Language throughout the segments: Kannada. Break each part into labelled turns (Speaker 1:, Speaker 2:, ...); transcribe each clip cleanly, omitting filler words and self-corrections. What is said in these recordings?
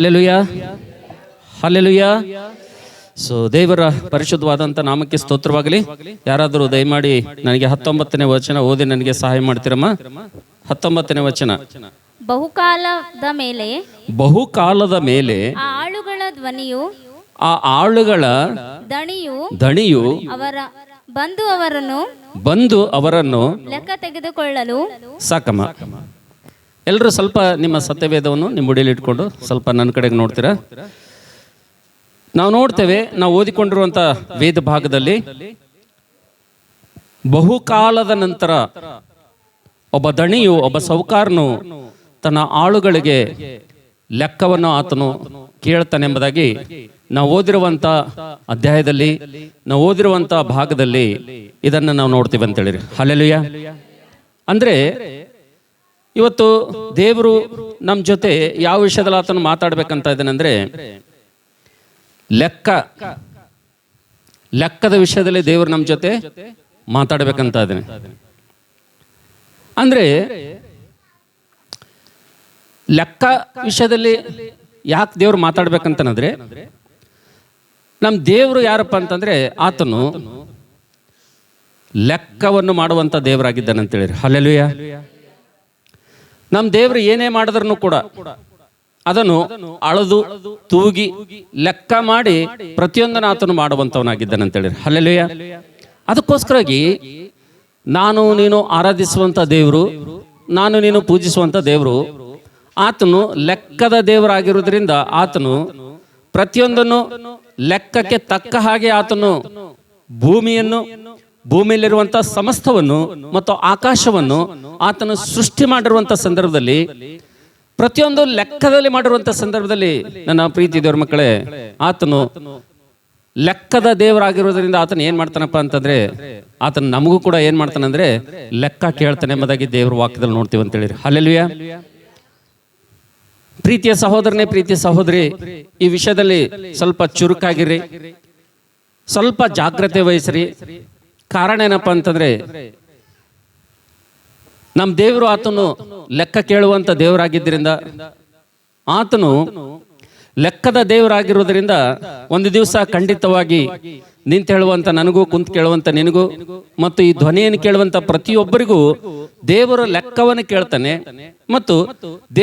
Speaker 1: Hallelujah, hallelujah. ಸೊ ದೇವರ ಪರಿಶುದ್ಧವಾದಂಥ ನಾಮಕ್ಕೆ ಸ್ತೋತ್ರವಾಗಲಿ. ಯಾರಾದರೂ ದಯಮಾಡಿ ನನಗೆ 19ನೇ ವಚನ ಓದಿ ನನಗೆ ಸಹಾಯ ಮಾಡ್ತೀರಮ್ಮ? 19ನೇ ವಚನ. ಬಹುಕಾಲದ ಮೇಲೆ
Speaker 2: ಆ ಆಳುಗಳ ಧ್ವನಿಯು,
Speaker 1: ಆ ಆಳುಗಳ ದಣಿಯು ಬಂದು ಅವರನ್ನು
Speaker 2: ಲೆಕ್ಕ ತೆಗೆದುಕೊಳ್ಳಲು.
Speaker 1: ಸಾಕಮ್ಮ. ಎಲ್ಲರೂ ಸ್ವಲ್ಪ ನಿಮ್ಮ ಸತ್ಯವೇದವನ್ನು ನಿಮ್ಮ ಮುಡಿಯಲ್ಲಿ ಇಟ್ಕೊಂಡು ಸ್ವಲ್ಪ ನನ್ನ ಕಡೆಗೆ ನೋಡ್ತೀರಾ? ನಾವು ನೋಡ್ತೇವೆ, ನಾವು ಓದಿಕೊಂಡಿರುವಂಥ ವೇದ ಭಾಗದಲ್ಲಿ ಬಹುಕಾಲದ ನಂತರ ಒಬ್ಬ ದಣಿಯು, ಒಬ್ಬ ಸೌಕಾರನು ತನ್ನ ಆಳುಗಳಿಗೆ ಲೆಕ್ಕವನ್ನು ಆತನು ಕೇಳ್ತಾನೆಂಬುದಾಗಿ ನಾವು ಓದಿರುವಂಥ ಅಧ್ಯಾಯದಲ್ಲಿ, ನಾವು ಓದಿರುವಂಥ ಭಾಗದಲ್ಲಿ ಇದನ್ನು ನಾವು ನೋಡ್ತೀವಿ ಅಂತೇಳಿರಿ. ಹಲ್ಲೆಲೂಯಾ. ಅಂದರೆ ಇವತ್ತು ದೇವರು ನಮ್ಮ ಜೊತೆ ಯಾವ ವಿಷಯದಲ್ಲಿ ಆತನು ಮಾತಾಡ್ಬೇಕಂತ ಇದ್ದಾನೆಂದರೆ, ಲೆಕ್ಕದ ವಿಷಯದಲ್ಲಿ ದೇವರು ನಮ್ಮ ಜೊತೆ ಮಾತಾಡ್ಬೇಕಂತ ಇದ್ದಾನೆ. ಅಂದರೆ ಲೆಕ್ಕ ವಿಷಯದಲ್ಲಿ ಯಾಕೆ ದೇವ್ರು ಮಾತಾಡ್ಬೇಕಂತಂದ್ರೆ, ನಮ್ಮ ದೇವರು ಯಾರಪ್ಪ ಅಂತಂದ್ರೆ ಆತನು ಲೆಕ್ಕವನ್ನು ಮಾಡುವಂಥ ದೇವರಾಗಿದ್ದಾನೆ ಅಂತೇಳಿ. ಹಲ್ಲೆಲೂಯಾ. ನಮ್ಮ ದೇವರು ಏನೇ ಮಾಡಿದ್ರೂ ಕೂಡ ಅದನ್ನು ಅಳದು ತೂಗಿ ಲೆಕ್ಕ ಮಾಡಿ ಪ್ರತಿಯೊಂದನ್ನು ಆತನು ಮಾಡುವಂಥವನಾಗಿದ್ದಾನೆ ಅಂತೇಳಿ. ಹಲ್ಲೆಲೂಯಾ. ಅದಕ್ಕೋಸ್ಕರಾಗಿ ನಾನು ನೀನು ಆರಾಧಿಸುವಂಥ ದೇವರು, ನಾನು ನೀನು ಪೂಜಿಸುವಂಥ ದೇವರು ಆತನು ಲೆಕ್ಕದ ದೇವರಾಗಿರುವುದರಿಂದ ಆತನು ಪ್ರತಿಯೊಂದನ್ನು ಲೆಕ್ಕಕ್ಕೆ ತಕ್ಕ ಹಾಗೆ ಆತನು ಭೂಮಿಯನ್ನು, ಭೂಮಿಯಲ್ಲಿರುವಂಥ ಸಮಸ್ತವನ್ನು ಮತ್ತು ಆಕಾಶವನ್ನು ಆತನು ಸೃಷ್ಟಿ ಮಾಡಿರುವಂಥ ಸಂದರ್ಭದಲ್ಲಿ, ಪ್ರತಿಯೊಂದು ಲೆಕ್ಕದಲ್ಲಿ ಮಾಡಿರುವಂಥ ಸಂದರ್ಭದಲ್ಲಿ ನನ್ನ ಪ್ರೀತಿ ದೇವರ ಮಕ್ಕಳೇ, ಆತನು ಲೆಕ್ಕದ ದೇವರಾಗಿರೋದ್ರಿಂದ ಆತನು ಏನ್ ಮಾಡ್ತಾನಪ್ಪ ಅಂತಂದ್ರೆ, ಆತನು ನಮಗೂ ಕೂಡ ಏನ್ ಮಾಡ್ತಾನಂದ್ರೆ ಲೆಕ್ಕ ಕೇಳ್ತಾನೆ ಎಂಬುದಾಗಿ ದೇವರ ವಾಕ್ಯದಲ್ಲಿ ನೋಡ್ತೀವಿ ಅಂತೇಳಿ. ಹಲ್ಲೆಲೂಯಾ. ಪ್ರೀತಿಯ ಸಹೋದರನೇ, ಪ್ರೀತಿಯ ಸಹೋದರಿ, ಈ ವಿಷಯದಲ್ಲಿ ಸ್ವಲ್ಪ ಚುರುಕಾಗಿರಿ, ಸ್ವಲ್ಪ ಜಾಗ್ರತೆ ವಹಿಸ್ರಿ. ಕಾರಣ ಏನಪ್ಪ ಅಂತಂದ್ರೆ, ನಮ್ಮ ದೇವರು ಆತನು ಲೆಕ್ಕ ಕೇಳುವಂತ ದೇವರಾಗಿದ್ದರಿಂದ, ಆತನು ಲೆಕ್ಕದ ದೇವರಾಗಿರುವುದರಿಂದ ಒಂದು ದಿವಸ ಖಂಡಿತವಾಗಿ ನಿಂತು ಹೇಳುವಂತ ನನಗೂ, ಕುಂತು ಕೇಳುವಂತ ನಿನಗೂ, ಮತ್ತು ಈ ಧ್ವನಿಯನ್ನು ಕೇಳುವಂತ ಪ್ರತಿಯೊಬ್ಬರಿಗೂ ದೇವರು ಲೆಕ್ಕವನ್ನು ಕೇಳ್ತಾನೆ. ಮತ್ತು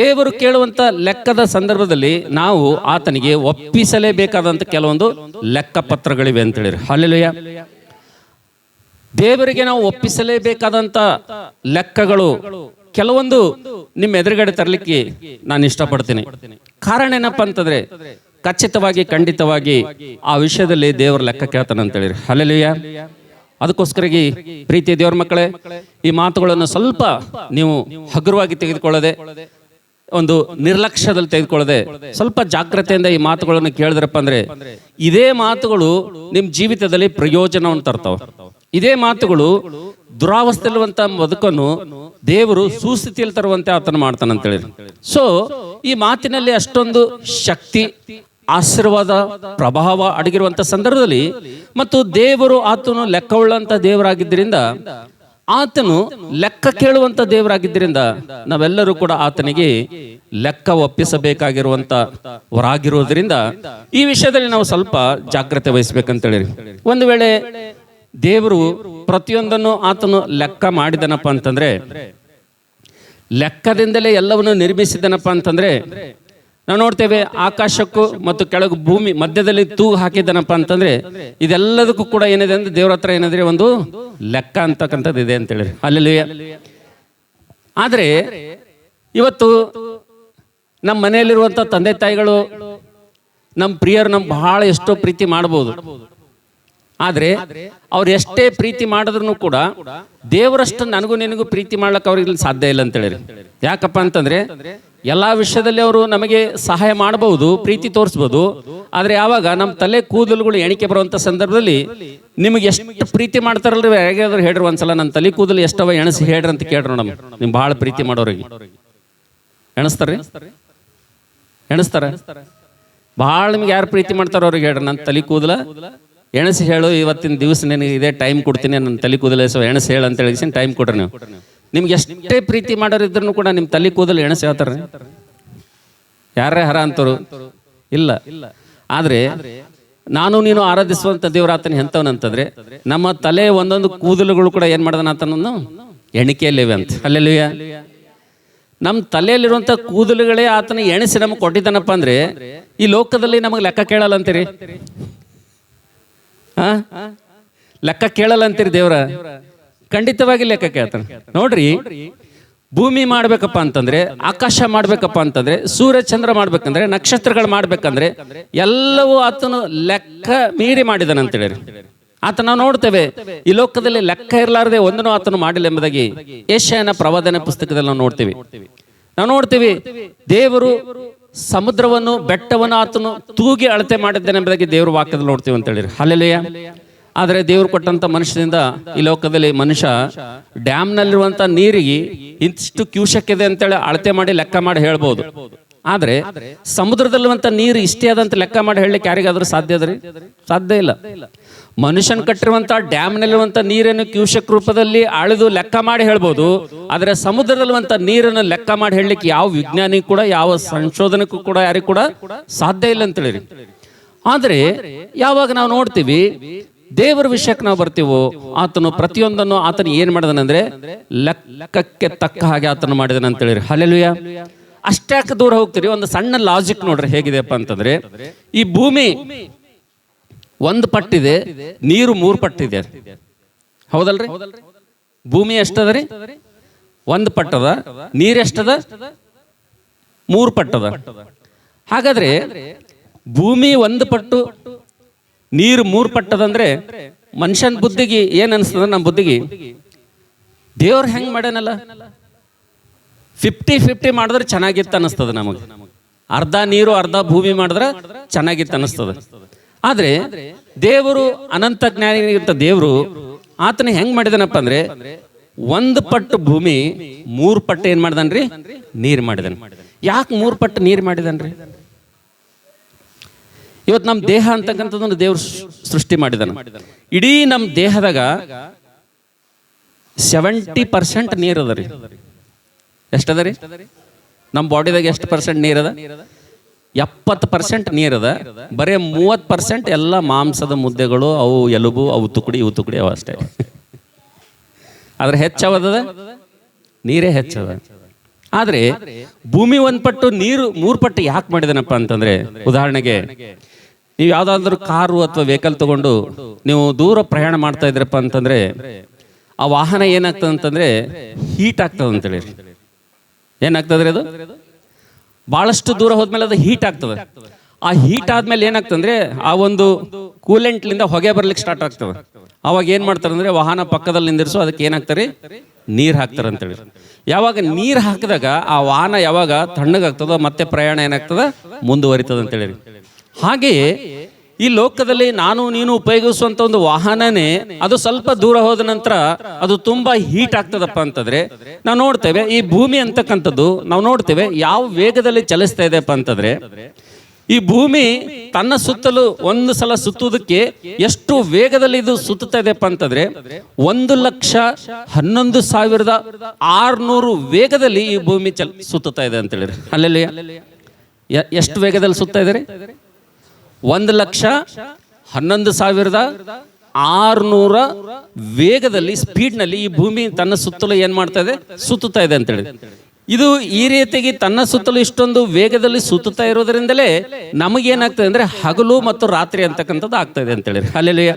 Speaker 1: ದೇವರು ಕೇಳುವಂತ ಲೆಕ್ಕದ ಸಂದರ್ಭದಲ್ಲಿ ನಾವು ಆತನಿಗೆ ಒಪ್ಪಿಸಲೇಬೇಕಾದಂತ ಕೆಲವೊಂದು ಲೆಕ್ಕ ಪತ್ರಗಳಿವೆ ಅಂತ ಹೇಳಿರಿ. ಹಲ್ಲೆಲೂಯಾ. ದೇವರಿಗೆ ನಾವು ಒಪ್ಪಿಸಲೇಬೇಕಾದಂತ ಲೆಕ್ಕಗಳು ಕೆಲವೊಂದು ನಿಮ್ಮ ಎದುರುಗಡೆ ತರಲಿಕ್ಕೆ ನಾನು ಇಷ್ಟಪಡ್ತೀನಿ. ಕಾರಣ ಏನಪ್ಪಾ ಅಂತಂದ್ರೆ, ಖಚಿತವಾಗಿ ಖಂಡಿತವಾಗಿ ಆ ವಿಷಯದಲ್ಲಿ ದೇವರ ಲೆಕ್ಕ ಕೇಳ್ತಾನೆ ಅಂತೇಳಿ. ಹಲ್ಲೆಲೂಯಾ. ಅದಕ್ಕೋಸ್ಕರಾಗಿ ಪ್ರೀತಿಯ ದೇವರ ಮಕ್ಕಳೇ, ಈ ಮಾತುಗಳನ್ನು ಸ್ವಲ್ಪ ನೀವು ಹಗುರವಾಗಿ ತೆಗೆದುಕೊಳ್ಳದೆ, ಒಂದು ನಿರ್ಲಕ್ಷ್ಯದಲ್ಲಿ ತೆಗೆದುಕೊಳ್ಳದೆ, ಸ್ವಲ್ಪ ಜಾಗ್ರತೆಯಿಂದ ಈ ಮಾತುಗಳನ್ನು ಕೇಳಿದ್ರಪ್ಪ ಅಂದ್ರೆ ಇದೇ ಮಾತುಗಳು ನಿಮ್ಮ ಜೀವಿತದಲ್ಲಿ ಪ್ರಯೋಜನವನ್ನು ತರ್ತಾವ. ಇದೇ ಮಾತುಗಳು ದುರಾವಸ್ಥೆಯಲ್ಲಿರುವಂತ ಬದುಕನ್ನು ದೇವರು ಸುಸ್ಥಿತಿಯಲ್ಲಿ ತರುವಂತೆ ಆತನ ಮಾಡ್ತಾನಂತೇಳಿ. ಸೊ ಈ ಮಾತಿನಲ್ಲಿ ಅಷ್ಟೊಂದು ಶಕ್ತಿ, ಆಶೀರ್ವಾದ, ಪ್ರಭಾವ ಅಡಗಿರುವಂತ ಸಂದರ್ಭದಲ್ಲಿ, ಮತ್ತು ದೇವರು ಆತನು ಲೆಕ್ಕವುಳ್ಳಂತ ದೇವರಾಗಿದ್ದರಿಂದ, ಆತನು ಲೆಕ್ಕ ಕೇಳುವಂತ ದೇವರಾಗಿದ್ದರಿಂದ ನಾವೆಲ್ಲರೂ ಕೂಡ ಆತನಿಗೆ ಲೆಕ್ಕ ಒಪ್ಪಿಸಬೇಕಾಗಿರುವಂತ ವರಾಗಿರೋದ್ರಿಂದ ಈ ವಿಷಯದಲ್ಲಿ ನಾವು ಸ್ವಲ್ಪ ಜಾಗ್ರತೆ ವಹಿಸ್ಬೇಕಂತೇಳಿ. ಒಂದು ವೇಳೆ ದೇವರು ಪ್ರತಿಯೊಂದನ್ನು ಆತನು ಲೆಕ್ಕ ಮಾಡಿದನಪ್ಪ ಅಂತಂದ್ರೆ, ಲೆಕ್ಕದಿಂದಲೇ ಎಲ್ಲವನ್ನು ನಿರ್ಮಿಸಿದನಪ್ಪ ಅಂತಂದ್ರೆ, ನಾವು ನೋಡ್ತೇವೆ ಆಕಾಶಕ್ಕೂ ಮತ್ತು ಕೆಳಗು ಭೂಮಿ ಮಧ್ಯದಲ್ಲಿ ತೂಗು ಹಾಕಿದ್ದನಪ್ಪ ಅಂತಂದ್ರೆ, ಇದೆಲ್ಲದಕ್ಕೂ ಕೂಡ ಏನಿದೆ ಅಂದ್ರೆ ದೇವ್ರ ಹತ್ರ ಏನಾದ್ರೆ ಒಂದು ಲೆಕ್ಕ ಅಂತಕ್ಕಂಥದ್ದು ಇದೆ ಅಂತೇಳಿ. ಹಲ್ಲೆಲೂಯಾ. ಆದ್ರೆ ಇವತ್ತು ನಮ್ಮ ಮನೆಯಲ್ಲಿರುವಂಥ ತಂದೆ ತಾಯಿಗಳು, ನಮ್ಮ ಪ್ರಿಯರು ನಮ್ಗೆ ಬಹಳ ಎಷ್ಟೋ ಪ್ರೀತಿ ಮಾಡ್ಬೋದು. ಆದ್ರೆ ಅವ್ರು ಎಷ್ಟೇ ಪ್ರೀತಿ ಮಾಡಿದ್ರು ಕೂಡ ದೇವರಷ್ಟು ನನಗೂ ನಿನಗೂ ಪ್ರೀತಿ ಮಾಡ್ಲಿಕ್ಕೆ ಅವ್ರಿಗೆ ಸಾಧ್ಯ ಇಲ್ಲ ಅಂತೇಳಿ. ಯಾಕಪ್ಪ ಅಂತಂದ್ರೆ, ಎಲ್ಲಾ ವಿಷಯದಲ್ಲಿ ಅವರು ನಮಗೆ ಸಹಾಯ ಮಾಡಬಹುದು, ಪ್ರೀತಿ ತೋರಿಸ್ಬೋದು. ಆದ್ರೆ ಯಾವಾಗ ನಮ್ಮ ತಲೆ ಕೂದಲುಗಳು ಎಣಿಕೆ ಬರುವಂತ ಸಂದರ್ಭದಲ್ಲಿ, ನಿಮಗೆ ಎಷ್ಟು ಪ್ರೀತಿ ಮಾಡ್ತಾರಲ್ರಿ, ಹೇಗಾದ್ರೂ ಹೇಳ್ರಿ ಒಂದ್ಸಲ ನನ್ನ ತಲೆ ಕೂದಲು ಎಷ್ಟವ ಎಣಸಿ ಹೇಳ್ರಿ ಅಂತ ಕೇಳ್ರಿ ನೋಡಮ್. ನಿಮ್ ಬಹಳ ಪ್ರೀತಿ ಮಾಡೋರಿಗೆ ಎಣಿಸ್ತಾರ ಬಹಳ ನಿಮ್ಗೆ ಯಾರು ಪ್ರೀತಿ ಮಾಡ್ತಾರ ಅವ್ರಿಗೆ ಹೇಳ್ರಿ, ನನ್ನ ತಲೆ ಕೂದಲ ಎಣಸಿ ಹೇಳು, ಇವತ್ತಿನ ದಿವಸ ನಿನಗೆ ಇದೇ ಟೈಮ್ ಕೊಡ್ತೀನಿ, ನನ್ನ ತಲೆ ಕೂದಲ ಎಣಸಿ ಹೇಳು ಅಂತ ಹೇಳಿ ಟೈಮ್ ಕೊಡ್ರಿ. ನೀವು ನಿಮ್ಗೆ ಎಷ್ಟೇ ಪ್ರೀತಿ ಮಾಡೋರಿದ್ರು ಕೂಡ ನಿಮ್ಮ ತಲೆ ಕೂದಲು ಎಣಸಿ ಹೇಳ್ತಾರೆ. ಯಾರೇ ಹರ ಅಂತರು ಇಲ್ಲ. ಆದರೆ ನಾನು ನೀನು ಆರಾಧಿಸುವಂತ ದೇವರ ಆತನ ಎಂತವನಂತಂದ್ರೆ ನಮ್ಮ ತಲೆ ಒಂದೊಂದು ಕೂದಲುಗಳು ಕೂಡ ಏನ್ ಮಾಡ್ದಾನ ಆತನನ್ನು ಎಣಿಕೆಯಲ್ಲಿವೆ ಅಂತ. ಅಲ್ಲೆಲ್ಲೂಯ. ನಮ್ಮ ತಲೆಯಲ್ಲಿರುವಂತ ಕೂದಲುಗಳೇ ಆತನ ಎಣಿಸಿ ನಮಗೆ ಕೊಟ್ಟಿದ್ದಾನಪ್ಪ ಅಂದ್ರೆ ಈ ಲೋಕದಲ್ಲಿ ನಮಗೆ ಲೆಕ್ಕ ಕೇಳಲ್ಲ ಅಂತೀರಿ. ಲೆಕ್ಕ ಕೇಳಲ್ಲ ಅಂತೀರಿ ದೇವ್ರ? ಖಂಡಿತವಾಗಿ ಲೆಕ್ಕ ಕೇಳ್ತಾನೆ. ನೋಡ್ರಿ, ಭೂಮಿ ಮಾಡ್ಬೇಕಪ್ಪ ಅಂತಂದ್ರೆ, ಆಕಾಶ ಮಾಡ್ಬೇಕಪ್ಪ ಅಂತಂದ್ರೆ, ಸೂರ್ಯ ಚಂದ್ರ ಮಾಡ್ಬೇಕಂದ್ರೆ, ನಕ್ಷತ್ರಗಳು ಮಾಡ್ಬೇಕಂದ್ರೆ ಎಲ್ಲವೂ ಆತನು ಲೆಕ್ಕ ಮೀರಿ ಮಾಡಿದಾನೆ ಅಂತ ಹೇಳಿರಿ. ಆತ ನಾವು ನೋಡ್ತೇವೆ ಈ ಲೋಕದಲ್ಲಿ ಲೆಕ್ಕ ಇರಲಾರದೆ ಒಂದನ್ನು ಆತನು ಮಾಡಿಲ್ಲ ಎಂಬುದಾಗಿ ಯೆಶಾಯನ ಪ್ರವಾದನೆ ಪುಸ್ತಕದಲ್ಲಿ ನಾವು ನೋಡ್ತೀವಿ. ದೇವರು ಸಮುದ್ರವನ್ನು ಬೆಟ್ಟವನ್ನು ಆತನು ತೂಗಿ ಅಳತೆ ಮಾಡಿದ್ದಾನೆ ಎಂಬುದಾಗಿ ದೇವರು ವಾಕ್ಯದಲ್ಲಿ ನೋಡ್ತೀವಿ ಅಂತ ಹೇಳಿರಿ. ಹಲ್ಲೆಲೂಯ. ಆದರೆ ದೇವರು ಕೊಟ್ಟಂತ ಮನುಷ್ಯನಿಂದ ಈ ಲೋಕದಲ್ಲಿ ಮನುಷ್ಯ ಡ್ಯಾಮ್ನಲ್ಲಿರುವಂತ ನೀರಿಗೆ ಇಷ್ಟು ಕ್ಯೂಸೆಕ್ ಇದೆ ಅಂತೇಳಿ ಅಳತೆ ಮಾಡಿ ಲೆಕ್ಕ ಮಾಡಿ ಹೇಳ್ಬೋದು. ಆದ್ರೆ ಸಮುದ್ರದಲ್ಲಿರುವಂತ ನೀರು ಇಷ್ಟೇ ಆದಂತ ಲೆಕ್ಕ ಮಾಡಿ ಹೇಳಲಿಕ್ಕೆ ಯಾರಿಗಾದ್ರೂ ಸಾಧ್ಯ ಅದ್ರಿ? ಸಾಧ್ಯ ಇಲ್ಲ. ಮನುಷ್ಯನ್ ಕಟ್ಟಿರುವಂತ ಡ್ಯಾಮ್ನಲ್ಲಿರುವಂತ ನೀರನ್ನು ಕ್ಯೂಸೆಕ್ ರೂಪದಲ್ಲಿ ಅಳೆದು ಲೆಕ್ಕ ಮಾಡಿ ಹೇಳ್ಬೋದು. ಆದ್ರೆ ಸಮುದ್ರದಲ್ಲಿರುವಂತ ನೀರನ್ನು ಲೆಕ್ಕ ಮಾಡಿ ಹೇಳಲಿಕ್ಕೆ ಯಾವ ವಿಜ್ಞಾನಿ ಕೂಡ, ಯಾವ ಸಂಶೋಧನೆಗೂ ಕೂಡ, ಯಾರಿಗೂ ಕೂಡ ಸಾಧ್ಯ ಇಲ್ಲ ಅಂತ ಹೇಳಿರಿ. ಆದ್ರೆ ಯಾವಾಗ ನಾವು ನೋಡ್ತೀವಿ ದೇವರ ವಿಷಯಕ್ಕೆ ನಾವು ಬರ್ತೀವೋ, ಆತನು ಪ್ರತಿಯೊಂದನ್ನು ಆತನು ಏನ್ ಮಾಡಿದನಂದ್ರೆ ಲೆಕ್ಕಕ್ಕೆ ತಕ್ಕ ಹಾಗೆ ಆತನು ಮಾಡಿದನ ಅಂತ ಹೇಳಿರಿ. ಹಲ್ಲೆಲೂಯ. ಅಷ್ಟಾಕ ದೂರ ಹೋಗ್ತೀರಿ. ಒಂದು ಸಣ್ಣ ಲಾಜಿಕ್ ನೋಡ್ರಿ ಹೇಗಿದೆಪ್ಪ ಅಂತಂದ್ರೆ, ಈ ಭೂಮಿ ಒಂದು ಪಟ್ಟಿದೆ, ನೀರು 3 ಪಟ್ಟಿದೆ. ಹೌದಲ್ರಿ? ಭೂಮಿ ಎಷ್ಟದ ರೀ? 1 ಪಟ್ಟದ. ನೀರು ಎಷ್ಟದ? 3 ಪಟ್ಟದ. ಹಾಗಾದ್ರೆ ಭೂಮಿ 1 ಪಟ್ಟು, ನೀರು 3 ಪಟ್ಟದಂದ್ರೆ ಮನುಷ್ಯನ ಬುದ್ಧಿಗೆ ಏನ್ ಅನಿಸ್ತದ? ನಮ್ಮ ಬುದ್ಧಿಗೆ ದೇವ್ರು ಹೆಂಗ್ ಮಾಡ್ಯಾನಲ್ಲ 50-50 ಮಾಡಿದ್ರೆ ಚೆನ್ನಾಗಿತ್ತು ಅನಿಸ್ತದ ನಮಗೆ. ಅರ್ಧ ನೀರು ಅರ್ಧ ಭೂಮಿ ಮಾಡಿದ್ರೆ ಚೆನ್ನಾಗಿತ್ತು ಅನಿಸ್ತದ. ಆದ್ರೆ ದೇವರು ಅನಂತ ಜ್ಞಾನಿಗಿಂತ ದೇವರು ಆತನ ಹೆಂಗ್ ಮಾಡಿದನಪ್ಪ ಅಂದ್ರೆ 1 ಪಟ್ಟು ಭೂಮಿ 3 ಪಟ್ಟು ಏನ್ ಮಾಡಿದನ್ರಿ? ನೀರು ಮಾಡಿದನ್. ಯಾಕೆ 3 ಪಟ್ಟು ನೀರು ಮಾಡಿದನ್ರಿ? ಇವತ್ತು ನಮ್ಮ ದೇಹ ಅಂತಕ್ಕಂಥದ್ದನ್ನು ದೇವ್ರು ಸೃಷ್ಟಿ ಮಾಡಿದಾನ. ಇಡೀ ನಮ್ಮ ದೇಹದಾಗ 70% ನೀರು ಅದ ರೀ. ಎಷ್ಟದ ರೀ? ನಮ್ಮ ಬಾಡಿದಾಗ ಎಷ್ಟು ಪರ್ಸೆಂಟ್ ನೀರದ? 70% ನೀರದ. ಬರೇ 30% ಎಲ್ಲ ಮಾಂಸದ ಮುದ್ದೆಗಳು, ಅವು ಎಲುಬು, ಅವು ತುಕಡಿ, ಇವು ತುಕಡಿ, ಅವು ಅಷ್ಟೇ. ಆದ್ರೆ ಹೆಚ್ಚವದ ನೀರೇ ಹೆಚ್ಚದ. ಆದ್ರೆ ಭೂಮಿ 1 ಪಟ್ಟು, ನೀರು 3 ಪಟ್ಟು ಯಾಕೆ ಮಾಡಿದನಪ್ಪ ಅಂತಂದ್ರೆ, ಉದಾಹರಣೆಗೆ ನೀವು ಯಾವ್ದಾದ್ರು ಕಾರು ಅಥವಾ ವೆಹಿಕಲ್ ತಗೊಂಡು ನೀವು ದೂರ ಪ್ರಯಾಣ ಮಾಡ್ತಾ ಇದ್ರಪ್ಪ ಅಂತಂದ್ರೆ ಆ ವಾಹನ ಏನಾಗ್ತದೆ ಅಂತಂದ್ರೆ ಹೀಟ್ ಆಗ್ತದೆ ಅಂತೇಳಿ. ಏನಾಗ್ತದ್ರಿ? ಅದು ಬಹಳಷ್ಟು ದೂರ ಹೋದ್ಮೇಲೆ ಅದು ಹೀಟ್ ಆಗ್ತದೆ. ಆ ಹೀಟ್ ಆದ್ಮೇಲೆ ಏನಾಗ್ತಂದ್ರೆ ಆ ಒಂದು ಕೂಲೆಂಟ್ಲಿಂದ ಹೊಗೆ ಬರ್ಲಿಕ್ಕೆ ಸ್ಟಾರ್ಟ್ ಆಗ್ತದೆ. ಅವಾಗ ಏನ್ ಮಾಡ್ತಾರೆ ಅಂದ್ರೆ ವಾಹನ ಪಕ್ಕದಲ್ಲಿ ನಿಂದಿರಿಸು, ಅದಕ್ಕೆ ಏನಾಗ್ತಾರೆ? ನೀರ್ ಹಾಕ್ತಾರೆ ಅಂತೇಳಿ. ಯಾವಾಗ ನೀರ್ ಹಾಕಿದಾಗ ಆ ವಾಹನ ಯಾವಾಗ ತಣ್ಣಗಾಗ್ತದೋ ಮತ್ತೆ ಪ್ರಯಾಣ ಏನಾಗ್ತದ? ಮುಂದುವರಿತದ ಅಂತೇಳಿ. ಹಾಗೆಯೇ ಈ ಲೋಕದಲ್ಲಿ ನಾನು ನೀನು ಉಪಯೋಗಿಸುವಂತ ಒಂದು ವಾಹನನೇ ಅದು ಸ್ವಲ್ಪ ದೂರ ಹೋದ ನಂತರ ಅದು ತುಂಬಾ ಹೀಟ್ ಆಗ್ತದಪ್ಪ ಅಂತಂದ್ರೆ ನಾವು ನೋಡ್ತೇವೆ ಈ ಭೂಮಿ ಅಂತಕ್ಕಂಥದ್ದು ನಾವು ನೋಡ್ತೇವೆ ಯಾವ ವೇಗದಲ್ಲಿ ಚಲಿಸ್ತಾ ಇದೆಪ್ಪ ಅಂತಂದ್ರೆ, ಈ ಭೂಮಿ ತನ್ನ ಸುತ್ತಲೂ ಒಂದು ಸಲ ಸುತ್ತುವುದಕ್ಕೆ ಎಷ್ಟು ವೇಗದಲ್ಲಿ ಇದು ಸುತ್ತುತ್ತಾ ಇದೆಪ್ಪ ಅಂತಂದ್ರೆ 1,11,600 ವೇಗದಲ್ಲಿ ಈ ಭೂಮಿ ಸುತ್ತುತ್ತಾ ಇದೆ ಅಂತ ಹೇಳಿದ್ರೆ. ಅಲ್ಲೆಲ್ಲಿ ಎಷ್ಟು ವೇಗದಲ್ಲಿ ಸುತ್ತಾ ಇದ್ದಾರೆ? 1,11,600 ವೇಗದಲ್ಲಿ ಸ್ಪೀಡ್ನಲ್ಲಿ ಈ ಭೂಮಿ ತನ್ನ ಸುತ್ತಲೂ ಏನ್ ಮಾಡ್ತಾ ಇದೆ? ಸುತ್ತುತ್ತಾ ಇದೆ ಅಂತೇಳಿ. ಇದು ಈ ರೀತಿಯಾಗಿ ತನ್ನ ಸುತ್ತಲೂ ಇಷ್ಟೊಂದು ವೇಗದಲ್ಲಿ ಸುತ್ತುತ್ತಾ ಇರೋದ್ರಿಂದಲೇ ನಮಗೇನಾಗ್ತದೆ ಅಂದ್ರೆ ಹಗಲು ಮತ್ತು ರಾತ್ರಿ ಅಂತಕ್ಕಂಥದ್ದು ಆಗ್ತಾ ಇದೆ ಅಂತೇಳಿ. ಅಲ್ಲೆಲ್ಲೂಯ.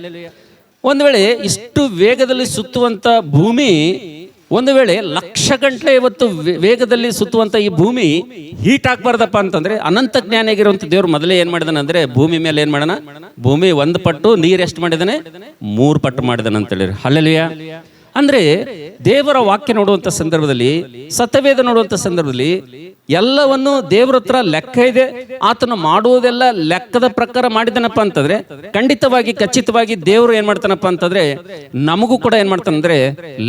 Speaker 1: ಒಂದು ವೇಳೆ ಇಷ್ಟು ವೇಗದಲ್ಲಿ ಸುತ್ತುವಂತ ಭೂಮಿ ಒಂದು ವೇಳೆ ಲಕ್ಷ ಗಂಟಲೆ ಇವತ್ತು ವೇಗದಲ್ಲಿ ಸುತ್ತುವಂತ ಈ ಭೂಮಿ ಹೀಟ್ ಆಗ್ಬಾರ್ದಪ್ಪ ಅಂತಂದ್ರೆ ಅನಂತ ಜ್ಞಾನಿಯಾಗಿರುವಂತ ದೇವ್ರು ಮೊದಲೇ ಏನ್ ಮಾಡಿದಾನೆ ಅಂದ್ರೆ ಭೂಮಿ ಮೇಲೆ ಏನ್ ಮಾಡೋಣ? ಭೂಮಿ 1 ಪಟ್ಟು, ನೀರು ಎಷ್ಟು ಮಾಡಿದಾನೆ? 3 ಪಟ್ಟು ಮಾಡಿದಾನೆ ಅಂತೇಳಿ. ಹಲ್ಲೆಲೂಯ. ಅಂದ್ರೆ ದೇವರ ವಾಕ್ಯ ನೋಡುವಂತ ಸಂದರ್ಭದಲ್ಲಿ, ಸತ್ಯವೇದ ನೋಡುವಂತ ಸಂದರ್ಭದಲ್ಲಿ ಎಲ್ಲವನ್ನು ದೇವರ ಹತ್ರ ಲೆಕ್ಕ ಇದೆ. ಆತನು ಮಾಡುವುದೆಲ್ಲ ಲೆಕ್ಕದ ಪ್ರಕಾರ ಮಾಡಿದನಪ್ಪ ಅಂತಂದ್ರೆ ಖಂಡಿತವಾಗಿ ಖಚಿತವಾಗಿ ದೇವರು ಏನ್ ಮಾಡ್ತಾನಪ್ಪ ಅಂತಂದ್ರೆ ನಮಗೂ ಕೂಡ ಏನ್ ಮಾಡ್ತಾನಂದ್ರೆ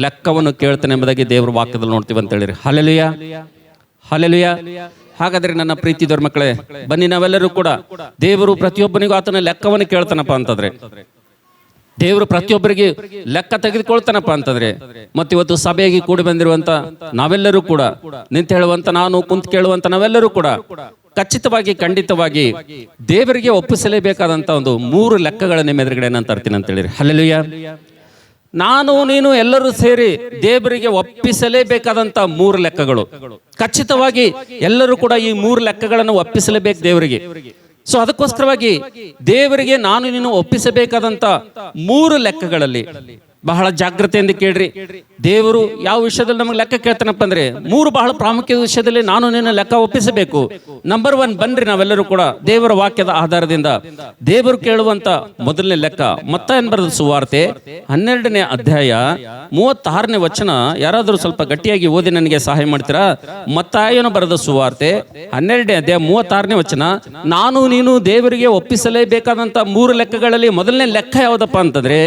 Speaker 1: ಲೆಕ್ಕವನ್ನು ಕೇಳ್ತಾನೆ ಎಂಬುದಾಗಿ ದೇವರ ವಾಕ್ಯದಲ್ಲಿ ನೋಡ್ತೀವಿ ಅಂತ ಹೇಳಿರಿ. Hallelujah, hallelujah. ಹಾಗಾದ್ರೆ ನನ್ನ ಪ್ರೀತಿ ದೇವರ ಮಕ್ಕಳೇ, ಬನ್ನಿ ನಾವೆಲ್ಲರೂ ಕೂಡ ದೇವರು ಪ್ರತಿಯೊಬ್ಬನಿಗೂ ಆತನ ಲೆಕ್ಕವನ್ನು ಕೇಳ್ತಾನಪ್ಪ ಅಂತಂದ್ರೆ ದೇವರು ಪ್ರತಿಯೊಬ್ಬರಿಗೆ ಲೆಕ್ಕ ತೆಗೆದುಕೊಳ್ತಾನಪ್ಪ ಅಂತಂದ್ರೆ ಮತ್ತೆ ಇವತ್ತು ಸಭೆಯಾಗಿ ಕೂಡಿ ಬಂದಿರುವಂತ ನಾವೆಲ್ಲರೂ ಕೂಡ ನಿಂತು ಹೇಳುವಂತ ನಾನು ಕುಂತು ಕೇಳುವಂತ ನಾವೆಲ್ಲರೂ ಕೂಡ ಖಚಿತವಾಗಿ ಖಂಡಿತವಾಗಿ ದೇವರಿಗೆ ಒಪ್ಪಿಸಲೇಬೇಕಾದಂತ ಒಂದು 3 ಲೆಕ್ಕಗಳ ನಿಮ್ಮ ಎದುರುಗಡೆ ನಾನು ತರ್ತೀನಿ ಅಂತ ಹೇಳಿರಿ. ಹಲ್ಲೆಲೂಯಾ. ನಾನು ನೀನು ಎಲ್ಲರೂ ಸೇರಿ ದೇವರಿಗೆ ಒಪ್ಪಿಸಲೇಬೇಕಾದಂತ 3 ಲೆಕ್ಕಗಳು. ಖಚಿತವಾಗಿ ಎಲ್ಲರೂ ಕೂಡ ಈ 3 ಲೆಕ್ಕಗಳನ್ನು ಒಪ್ಪಿಸಲೇಬೇಕು ದೇವರಿಗೆ. ಸೊ ಅದಕ್ಕೋಸ್ಕರವಾಗಿ ದೇವರಿಗೆ ನಾನು ನೀನು ಒಪ್ಪಿಸಬೇಕಾದಂತ 3 ಲೆಕ್ಕಗಳಲ್ಲಿ ಬಹಳ ಜಾಗ್ರತೆಯಿಂದ ಕೇಳ್ರಿ. ದೇವರು ಯಾವ ವಿಷಯದಲ್ಲಿ ನಮಗೆ ಲೆಕ್ಕ ಕೇಳ್ತಾನಪ್ಪ ಅಂದ್ರೆ 3 ಬಹಳ ಪ್ರಾಮುಖ್ಯ ವಿಷಯದಲ್ಲಿ ನಾನು ನಿನ್ನ ಲೆಕ್ಕ ಒಪ್ಪಿಸಬೇಕು. ನಂಬರ್ 1 ಬನ್ರಿ ನಾವೆಲ್ಲರೂ ಕೂಡ ದೇವರ ವಾಕ್ಯದ ಆಧಾರದಿಂದ ದೇವರು ಕೇಳುವಂತ ಮೊದಲನೇ ಲೆಕ್ಕ ಮತ್ತಾಯನ ಬರೆದ ಸುವಾರ್ತೆ 12ನೇ ಅಧ್ಯಾಯ 36ನೇ ವಚನ. ಯಾರಾದರೂ ಸ್ವಲ್ಪ ಗಟ್ಟಿಯಾಗಿ ಓದಿ ನನಗೆ ಸಹಾಯ ಮಾಡ್ತೀರಾ? ಮತ್ತಾಯನು ಬರೆದ ಸುವಾರ್ತೆ 12ನೇ ಅಧ್ಯಾಯ 36ನೇ ವಚನ. ನಾನು ನೀನು ದೇವರಿಗೆ ಒಪ್ಪಿಸಲೇಬೇಕಾದಂತ 3 ಲೆಕ್ಕಗಳಲ್ಲಿ ಮೊದಲನೇ ಲೆಕ್ಕ ಯಾವ್ದಪ್ಪ ಅಂತಂದ್ರೆ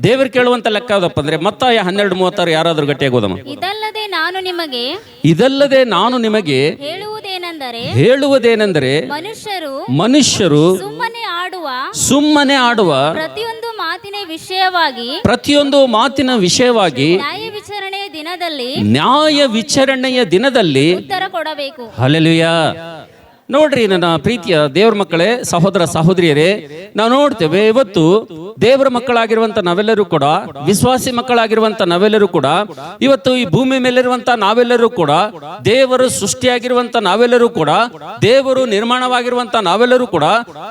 Speaker 1: ದೇವರು ಕೇಳುವಂತ ಲೆಕ್ಕ ಯಾವ್ದಪ್ಪ ಅಂದ್ರೆ ಮತ್ತಾಯ 12:36. ಯಾರಾದ್ರೂ ಗಟ್ಟಿಯಾಗಿ ಓದಮ್ಮ.
Speaker 2: ಇದಲ್ಲದೆ ನಾನು ನಿಮಗೆ
Speaker 1: ಹೇಳುವುದೇನೆಂದರೆ ಮನುಷ್ಯರು ಸುಮ್ಮನೆ ಆಡುವ
Speaker 2: ಪ್ರತಿಯೊಂದು ಮಾತಿನ ವಿಷಯವಾಗಿ
Speaker 1: ನ್ಯಾಯ ವಿಚಾರಣೆಯ ದಿನದಲ್ಲಿ
Speaker 2: ಉತ್ತರ ಕೊಡಬೇಕು.
Speaker 1: ಹಲ್ಲೆಲೂಯಾ. ನೋಡ್ರಿ ನನ್ನ ಪ್ರೀತಿಯ ದೇವರ ಮಕ್ಕಳೇ, ಸಹೋದರ ಸಹೋದರಿಯರೇ, ನಾವು ನೋಡ್ತೇವೆ ಇವತ್ತು ದೇವರ ಮಕ್ಕಳಾಗಿರುವಂತ ನಾವೆಲ್ಲರೂ ಕೂಡ, ವಿಶ್ವಾಸಿ ಮಕ್ಕಳಾಗಿರುವಂತ ನಾವೆಲ್ಲರೂ ಕೂಡ, ಇವತ್ತು ಈ ಭೂಮಿ ಮೇಲಿರುವಂತ ನಾವೆಲ್ಲರೂ ಕೂಡ, ದೇವರು ಸೃಷ್ಟಿಯಾಗಿರುವಂತ ನಾವೆಲ್ಲರೂ ಕೂಡ, ದೇವರು ನಿರ್ಮಾಣವಾಗಿರುವಂತ ನಾವೆಲ್ಲರೂ ಕೂಡ,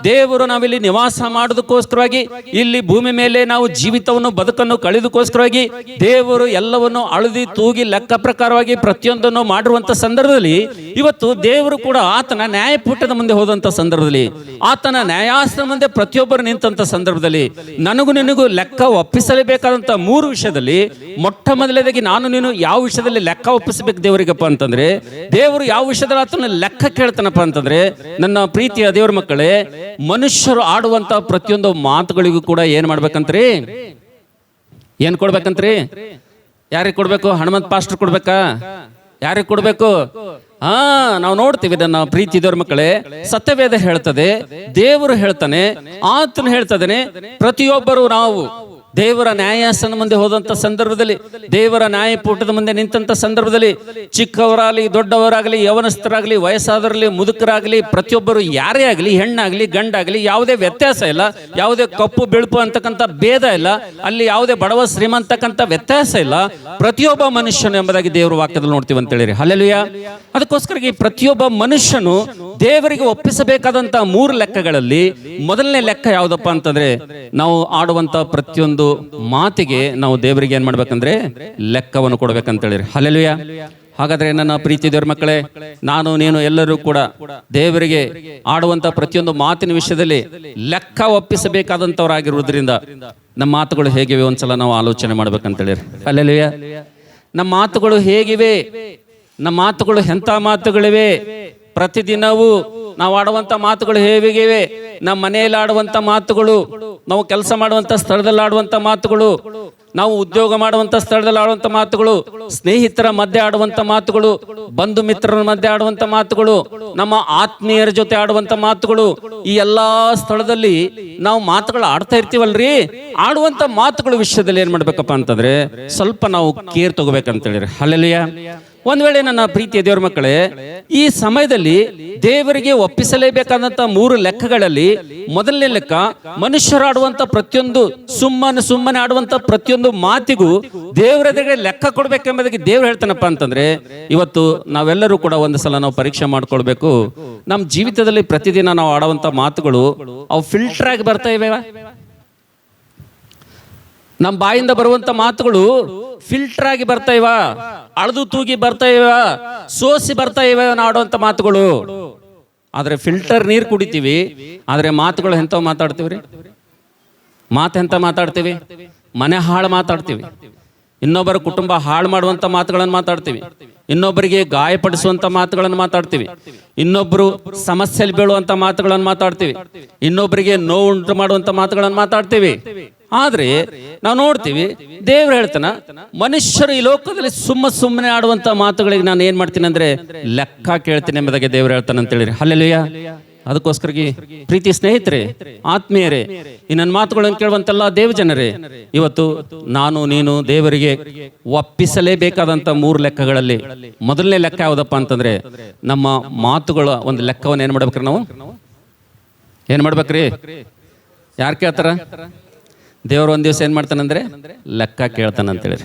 Speaker 1: ದೇವರು ನಾವಿಲ್ಲಿ ನಿವಾಸ ಮಾಡೋದಕ್ಕೋಸ್ಕರವಾಗಿ ಇಲ್ಲಿ ಭೂಮಿ ಮೇಲೆ ನಾವು ಜೀವಿತವನ್ನು ಬದುಕನ್ನು ಕಳೆದಕ್ಕೋಸ್ಕರವಾಗಿ ದೇವರು ಎಲ್ಲವನ್ನು ಅಳದಿ ತೂಗಿ ಲೆಕ್ಕ ಪ್ರಕಾರವಾಗಿ ಪ್ರತಿಯೊಂದನ್ನು ಮಾಡಿರುವಂತ ಸಂದರ್ಭದಲ್ಲಿ ಇವತ್ತು ದೇವರು ಕೂಡ ಆತನ ನ್ಯಾಯಪೀಠದ ಮುಂದೆ ಹೋದಂತ ಸಂದರ್ಭದಲ್ಲಿ, ಆತನ ನ್ಯಾಯಾಸನ ಮುಂದೆ ಪ್ರತಿಯೊಬ್ಬರು ನಿಂತ ಸಂದರ್ಭದಲ್ಲಿ ನನಗೂ ನಿನಗೂ ಲೆಕ್ಕ ಒಪ್ಪಿಸಲೇಬೇಕಾದಂತ 3 ವಿಷಯದಲ್ಲಿ ಮೊಟ್ಟ ಮೊದಲನೇದಾಗಿ ನಾನು ನೀನು ಯಾವ ವಿಷಯದಲ್ಲಿ ಲೆಕ್ಕ ಒಪ್ಪಿಸಬೇಕು ದೇವರಿಗಪ್ಪ ಅಂತಂದ್ರೆ, ದೇವರು ಯಾವ ವಿಷಯದಲ್ಲಿ ಆತನ ಲೆಕ್ಕ ಕೇಳ್ತಾನಪ್ಪ ಅಂತಂದ್ರೆ, ನನ್ನ ಪ್ರೀತಿಯ ದೇವರ ಮಕ್ಕಳೇ, ಮನುಷ್ಯರು ಆಡುವಂತ ಪ್ರತಿಯೊಂದು ಮಾತುಗಳಿಗೂ ಕೂಡ ಏನ್ ಮಾಡ್ಬೇಕಂತ್ರಿ? ಏನ್ ಕೊಡ್ಬೇಕಂತ್ರಿ? ಯಾರಿಗೆ ಕೊಡ್ಬೇಕು? ಹನುಮಂತ ಪಾಸ್ಟರ್ ಕೊಡ್ಬೇಕಾ? ಯಾರಿಗೆ ಕೊಡ್ಬೇಕು? ನಾವು ನೋಡ್ತೀವಿ ಇದನ್ನ ಪ್ರೀತಿ ದೇವರ ಮಕ್ಕಳೇ. ಸತ್ಯವೇದ ಹೇಳ್ತದೆ, ದೇವರು ಹೇಳ್ತಾನೆ, ಆತನು ಹೇಳ್ತದೇನೆ, ಪ್ರತಿಯೊಬ್ಬರು ನಾವು ದೇವರ ನ್ಯಾಯಾಸನ ಮುಂದೆ ಹೋದಂತ ಸಂದರ್ಭದಲ್ಲಿ, ದೇವರ ನ್ಯಾಯಪೀಠದ ಮುಂದೆ ನಿಂತ ಸಂದರ್ಭದಲ್ಲಿ ಚಿಕ್ಕವರಾಗಲಿ ದೊಡ್ಡವರಾಗಲಿ ಯವನಸ್ಥರಾಗಲಿ ವಯಸ್ಸಾದರಲ್ಲಿ ಮುದುಕರಾಗಲಿ ಪ್ರತಿಯೊಬ್ಬರು ಯಾರೇ ಆಗಲಿ, ಹೆಣ್ಣಾಗಲಿ ಗಂಡಾಗಲಿ, ಯಾವುದೇ ವ್ಯತ್ಯಾಸ ಇಲ್ಲ, ಯಾವುದೇ ಕಪ್ಪು ಬೆಳುಪು ಅಂತಕ್ಕಂಥ ಭೇದ ಇಲ್ಲ, ಅಲ್ಲಿ ಯಾವುದೇ ಬಡವ ಶ್ರೀಮಂತಕ್ಕಂಥ ವ್ಯತ್ಯಾಸ ಇಲ್ಲ. ಪ್ರತಿಯೊಬ್ಬ ಮನುಷ್ಯನು ಎಂಬುದಾಗಿ ದೇವರ ವಾಕ್ಯದಲ್ಲಿ ನೋಡ್ತೀವಿ ಅಂತ ಹೇಳಿರಿ. ಹಲ್ಲೆಲೂಯಾ. ಅದಕ್ಕೋಸ್ಕರ ಈ ಪ್ರತಿಯೊಬ್ಬ ಮನುಷ್ಯನು ದೇವರಿಗೆ ಒಪ್ಪಿಸಬೇಕಾದಂತ 3 ಲೆಕ್ಕಗಳಲ್ಲಿ ಮೊದಲನೇ ಲೆಕ್ಕ ಯಾವ್ದಪ್ಪ ಅಂತಂದ್ರೆ, ನಾವು ಆಡುವಂತ ಪ್ರತಿಯೊಂದು ಮಾತಿಗೆ ನಾವು ದೇವರಿಗೆ ಏನ್ ಮಾಡ್ಬೇಕಂದ್ರೆ ಲೆಕ್ಕವನ್ನು ಕೊಡ್ಬೇಕಂತ ಹೇಳಿರಿ. ಹಲ್ಲೆಲೂಯಾ. ಹಾಗಾದ್ರೆ ನನ್ನ ಪ್ರೀತಿ ದೇವರ ಮಕ್ಕಳೇ, ನಾನು ನೀನು ಎಲ್ಲರೂ ಕೂಡ ದೇವರಿಗೆ ಆಡುವಂತ ಪ್ರತಿಯೊಂದು ಮಾತಿನ ವಿಷಯದಲ್ಲಿ ಲೆಕ್ಕ ಒಪ್ಪಿಸಬೇಕಾದಂತವರಾಗಿರುವುದರಿಂದ ನಮ್ಮ ಮಾತುಗಳು ಹೇಗಿವೆ ಒಂದ್ಸಲ ನಾವು ಆಲೋಚನೆ ಮಾಡ್ಬೇಕಂತ ಹೇಳಿರಿ. ಹಲ್ಲೆಲೂಯಾ. ನಮ್ಮ ಮಾತುಗಳು ಹೇಗಿವೆ? ನಮ್ಮ ಮಾತುಗಳು ಎಂಥ ಮಾತುಗಳಿವೆ? ಪ್ರತಿದಿನವೂ ನಾವು ಆಡುವಂತ ಮಾತುಗಳು ಹೇಗಿವೆ? ನಮ್ಮ ಮನೆಯಲ್ಲಿ ಆಡುವಂತ ಮಾತುಗಳು, ನಾವು ಕೆಲಸ ಮಾಡುವಂತ ಸ್ಥಳದಲ್ಲಿ ಆಡುವಂತ ಮಾತುಗಳು, ನಾವು ಉದ್ಯೋಗ ಮಾಡುವಂತ ಸ್ಥಳದಲ್ಲಿ ಆಡುವಂತ ಮಾತುಗಳು, ಸ್ನೇಹಿತರ ಮಧ್ಯೆ ಆಡುವಂತ ಮಾತುಗಳು, ಬಂಧು ಮಿತ್ರರ ಮಧ್ಯೆ ಆಡುವಂತ ಮಾತುಗಳು, ನಮ್ಮ ಆತ್ಮೀಯರ ಜೊತೆ ಆಡುವಂತ ಮಾತುಗಳು, ಈ ಎಲ್ಲಾ ಸ್ಥಳದಲ್ಲಿ ನಾವು ಮಾತುಗಳು ಆಡ್ತಾ ಇರ್ತೀವಲ್ರಿ. ಆಡುವಂತ ಮಾತುಗಳ ವಿಷಯದಲ್ಲಿ ಏನ್ ಮಾಡ್ಬೇಕಪ್ಪ ಅಂತಂದ್ರೆ ಸ್ವಲ್ಪ ನಾವು ಕೇರ್ ತಗೋಬೇಕಂತ ಹೇಳಿರಿ. ಹಲ್ಲೆಲೂಯಾ. ಒಂದ್ ವೇಳೆ ನನ್ನ ಪ್ರೀತಿಯ ದೇವರ ಮಕ್ಕಳೇ, ಈ ಸಮಯದಲ್ಲಿ ದೇವರಿಗೆ ಒಪ್ಪಿಸಲೇಬೇಕಾದಂತ 3 ಲೆಕ್ಕಗಳಲ್ಲಿ ಮೊದಲನೇ ಲೆಕ್ಕ, ಮನುಷ್ಯರಾಡುವಂತ ಪ್ರತಿಯೊಂದು ಸುಮ್ಮನೆ ಆಡುವಂತ ಪ್ರತಿಯೊಂದು ಮಾತಿಗೂ ದೇವರ ಎದುರಿಗೆ ಲೆಕ್ಕ ಕೊಡ್ಬೇಕೆಂಬುದಾಗಿ ದೇವ್ರು ಹೇಳ್ತಾನಪ್ಪ ಅಂತಂದ್ರೆ, ಇವತ್ತು ನಾವೆಲ್ಲರೂ ಕೂಡ ಒಂದು ಸಲ ನಾವು ಪರೀಕ್ಷೆ ಮಾಡ್ಕೊಳ್ಬೇಕು. ನಮ್ಮ ಜೀವಿತದಲ್ಲಿ ಪ್ರತಿದಿನ ನಾವು ಆಡುವಂತ ಮಾತುಗಳು ಅವು ಫಿಲ್ಟರ್ ಆಗಿ ಬರ್ತಾ ಇವೆ. ನಮ್ಮ ಬಾಯಿಂದ ಬರುವಂತ ಮಾತುಗಳು ಫಿಲ್ಟರ್ ಆಗಿ ಬರ್ತಾ ಇವ, ಅಳದು ತೂಗಿ ಬರ್ತಾ ಇವ, ಸೋಸಿ ಬರ್ತಾ ಇವೆ ಆಡುವಂತ ಮಾತುಗಳು. ಆದ್ರೆ ಫಿಲ್ಟರ್ ನೀರು ಕುಡಿತೀವಿ, ಆದ್ರೆ ಮಾತುಗಳು ಎಂತ ಮಾತಾಡ್ತೀವ್ರಿ? ಎಂತ ಮಾತಾಡ್ತೀವಿ? ಮನೆ ಹಾಳು ಮಾತಾಡ್ತೀವಿ, ಇನ್ನೊಬ್ಬರ ಕುಟುಂಬ ಹಾಳು ಮಾಡುವಂತ ಮಾತುಗಳನ್ನು ಮಾತಾಡ್ತೀವಿ, ಇನ್ನೊಬ್ಬರಿಗೆ ಗಾಯಪಡಿಸುವಂತ ಮಾತುಗಳನ್ನು ಮಾತಾಡ್ತೀವಿ, ಇನ್ನೊಬ್ರು ಸಮಸ್ಯೆಯಲ್ಲಿ ಬೀಳುವಂತ ಮಾತುಗಳನ್ನು ಮಾತಾಡ್ತೀವಿ, ಇನ್ನೊಬ್ಬರಿಗೆ ನೋವು ಉಂಟು ಮಾಡುವಂತ ಮಾತುಗಳನ್ನು ಮಾತಾಡ್ತೀವಿ. ಆದ್ರೆ ನಾವು ನೋಡ್ತೀವಿ, ದೇವ್ರು ಹೇಳ್ತಾನ, ಮನುಷ್ಯರು ಈ ಲೋಕದಲ್ಲಿ ಸುಮ್ಮನೆ ಆಡುವಂತ ಮಾತುಗಳಿಗೆ ನಾನು ಏನ್ ಮಾಡ್ತೀನಿ ಅಂದ್ರೆ ಲೆಕ್ಕ ಕೇಳ್ತೀನಿ ಎಂಬುದಾಗಿ ದೇವ್ರು ಹೇಳ್ತಾನೆ ಅಂತ ಹೇಳಿರಿ. ಹಲ್ಲೆಲೂಯಾ. ಅದಕ್ಕೋಸ್ಕರಗಿ ಪ್ರೀತಿ ಸ್ನೇಹಿತರೆ, ಆತ್ಮೀಯರೇ, ಈ ನನ್ನ ಮಾತುಗಳನ್ನು ಕೇಳುವಂತೆಲ್ಲ ದೇವಜನರೇ, ಇವತ್ತು ನಾನು ನೀನು ದೇವರಿಗೆ ಒಪ್ಪಿಸಲೇಬೇಕಾದಂಥ 3 ಲೆಕ್ಕಗಳಲ್ಲಿ ಮೊದಲನೇ ಲೆಕ್ಕ ಯಾವುದಪ್ಪ ಅಂತಂದ್ರೆ, ನಮ್ಮ ಮಾತುಗಳ ಒಂದು ಲೆಕ್ಕವನ್ನು ಏನು ಮಾಡ್ಬೇಕ್ರಿ? ನಾವು ಏನು ಮಾಡ್ಬೇಕ್ರಿ? ಯಾರು ಕೇಳ್ತಾರ? ದೇವರು ಒಂದು ದಿವಸ ಏನು ಮಾಡ್ತಾನಂದ್ರೆ ಲೆಕ್ಕ ಕೇಳ್ತಾನಂತೇಳಿ.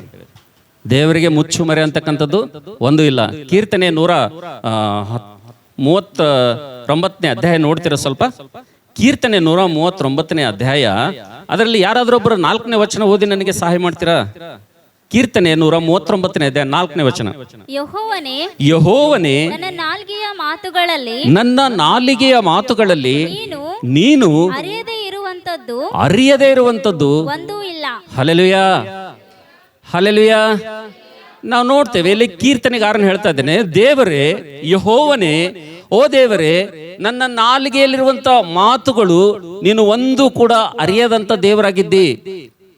Speaker 1: ದೇವರಿಗೆ ಮುಚ್ಚು ಮರೆ ಅಂತಕ್ಕಂಥದ್ದು ಒಂದು ಇಲ್ಲ. ಕೀರ್ತನೆ 139ನೇ ಅಧ್ಯಾಯ ನೋಡ್ತೀರ ಸ್ವಲ್ಪ. ಕೀರ್ತನೆ 139ನೇ ಅಧ್ಯಾಯ, ಅದರಲ್ಲಿ ಯಾರಾದ್ರೂ ಒಬ್ಬರು 4ನೇ ವಚನ ಓದಿ ನನಗೆ ಸಹಾಯ ಮಾಡ್ತೀರಾ? ಕೀರ್ತನೆ 139ನೇ ಅಧ್ಯಾಯ 4ನೇ ವಚನ. ಯೆಹೋವನೇ
Speaker 2: ನನ್ನ ನಾಲಿಗೆಯ ಮಾತುಗಳಲ್ಲಿ
Speaker 1: ನೀನು
Speaker 2: ಅರಿಯದೇ ಇರುವಂತದ್ದು
Speaker 1: ಒಂದೂ
Speaker 2: ಇಲ್ಲ.
Speaker 1: Hallelujah, hallelujah. ನಾವು ನೋಡ್ತೇವೆ ಇಲ್ಲಿ ಕೀರ್ತನೆಗಾರನ್ ಹೇಳ್ತಾ ಇದ್ದೇನೆ, ದೇವರೇ, ಯೆಹೋವನೇ, ಓ ದೇವರೇ, ನನ್ನ ನಾಲಿಗೆಯಲ್ಲಿರುವಂತ ಮಾತುಗಳು ನೀನು ಒಂದು ಕೂಡ ಅರಿಯದಂತ ದೇವರಾಗಿದ್ದಿ.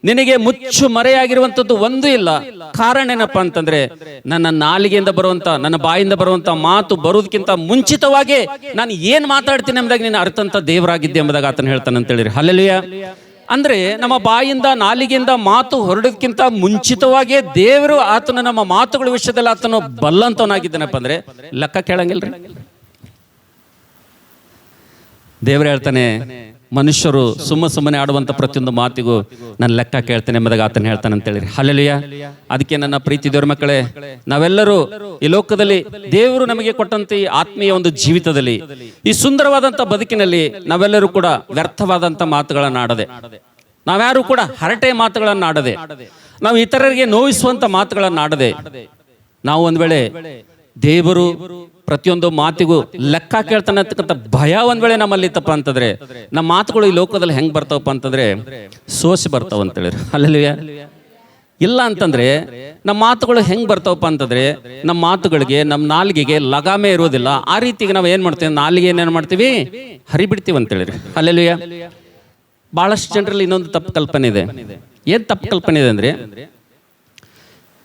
Speaker 1: ನಿನಗೆ ಮುಚ್ಚು ಮರೆಯಾಗಿರುವಂತದ್ದು ಒಂದು ಇಲ್ಲ. ಕಾರಣ ಏನಪ್ಪಾ ಅಂತಂದ್ರೆ, ನನ್ನ ನಾಲಿಗೆಯಿಂದ ಬರುವಂತ, ನನ್ನ ಬಾಯಿಂದ ಬರುವಂತ ಮಾತು ಬರುವುದಕ್ಕಿಂತ ಮುಂಚಿತವಾಗಿ ನಾನು ಏನ್ ಮಾತಾಡ್ತೀನಿ ಎಂಬುದಾಗಿ ನೀನು ಅರ್ಥಂತ ದೇವರಾಗಿದ್ದೆ ಎಂಬುದಾಗಿ ಆತನ ಹೇಳ್ತಾನೆ ಅಂತ ಹೇಳಿರಿ. ಹಲ್ಲೆಲೂಯಾ. ಅಂದ್ರೆ ನಮ್ಮ ಬಾಯಿಂದ, ನಾಲಿಗೆಯಿಂದ ಮಾತು ಹೊರಡೋದಕ್ಕಿಂತ ಮುಂಚಿತವಾಗಿಯೇ ದೇವರು ಆತನ ನಮ್ಮ ಮಾತುಗಳ ವಿಷಯದಲ್ಲಿ ಆತನು ಬಲ್ಲಂತವನಾಗಿದ್ದಾನಪ್ಪ ಅಂದ್ರೆ ಲೆಕ್ಕ ಕೇಳಂಗಿಲ್ರಿ. ದೇವರು ಹೇಳ್ತಾನೆ, ಮನುಷ್ಯರು ಸುಮ್ಮನೆ ಆಡುವಂತ ಪ್ರತಿಯೊಂದು ಮಾತಿಗೂ ನಾನು ಲೆಕ್ಕ ಕೇಳ್ತೇನೆ ಎಂಬುದಾಗಿ ಆತನ ಹೇಳ್ತಾನೆ ಅಂತ ಹೇಳಿರಿ. ಹಲ್ಲೆಲೂಯಾ. ಅದಕ್ಕೆ ನನ್ನ ಪ್ರೀತಿ ದೇವರ ಮಕ್ಕಳೇ, ನಾವೆಲ್ಲರೂ ಈ ಲೋಕದಲ್ಲಿ ದೇವರು ನಮಗೆ ಕೊಟ್ಟಂತ ಈ ಆತ್ಮೀಯ ಒಂದು ಜೀವಿತದಲ್ಲಿ, ಈ ಸುಂದರವಾದಂತ ಬದುಕಿನಲ್ಲಿ ನಾವೆಲ್ಲರೂ ಕೂಡ ವ್ಯರ್ಥವಾದಂತ ಮಾತುಗಳನ್ನ ಆಡದೆ, ನಾವ್ಯಾರು ಕೂಡ ಹರಟೆ ಮಾತುಗಳನ್ನ ಆಡದೆ, ನಾವು ಇತರರಿಗೆ ನೋವಿಸುವಂತ ಮಾತುಗಳನ್ನ ಆಡದೆ, ನಾವು ಒಂದ್ ವೇಳೆ ದೇವರು ಪ್ರತಿಯೊಂದು ಮಾತಿಗೂ ಲೆಕ್ಕ ಕೇಳ್ತಾನೆ ಅಂತಕ್ಕಂಥ ಭಯ ಒಂದ್ ವೇಳೆ ನಮ್ಮಲ್ಲಿ ಇತ್ತಪ್ಪ ಅಂತಂದ್ರೆ, ನಮ್ಮ ಮಾತುಗಳು ಈ ಲೋಕದಲ್ಲಿ ಹೆಂಗ್ ಬರ್ತಾವಪ್ಪ ಅಂತಂದ್ರೆ ಸೋಸಿ ಬರ್ತಾವ ಅಂತ ಹೇಳಿರಿ. ಹಲ್ಲೆಲೂಯಾ. ಇಲ್ಲ ಅಂತಂದ್ರೆ ನಮ್ಮ ಮಾತುಗಳು ಹೆಂಗ್ ಬರ್ತಾವಪ್ಪ ಅಂತಂದ್ರೆ, ನಮ್ಮ ಮಾತುಗಳಿಗೆ, ನಮ್ಮ ನಾಲಿಗೆಗೆ ಲಗಾಮೆ ಇರೋದಿಲ್ಲ. ಆ ರೀತಿಗೆ ನಾವು ಏನ್ ಮಾಡ್ತೀವಿ, ನಾಲಿಗೆ ಏನೇನು ಮಾಡ್ತೀವಿ, ಹರಿಬಿಡ್ತೀವಿ ಅಂತ ಹೇಳಿರಿ. ಹಲ್ಲೆಲೂಯಾ. ಬಹಳಷ್ಟು ಜನರಲ್ಲಿ ಇನ್ನೊಂದು ತಪ್ಪು ಕಲ್ಪನೆ ಇದೆ. ಏನ್ ತಪ್ಪು ಕಲ್ಪನೆ ಇದೆ ಅಂದ್ರೆ,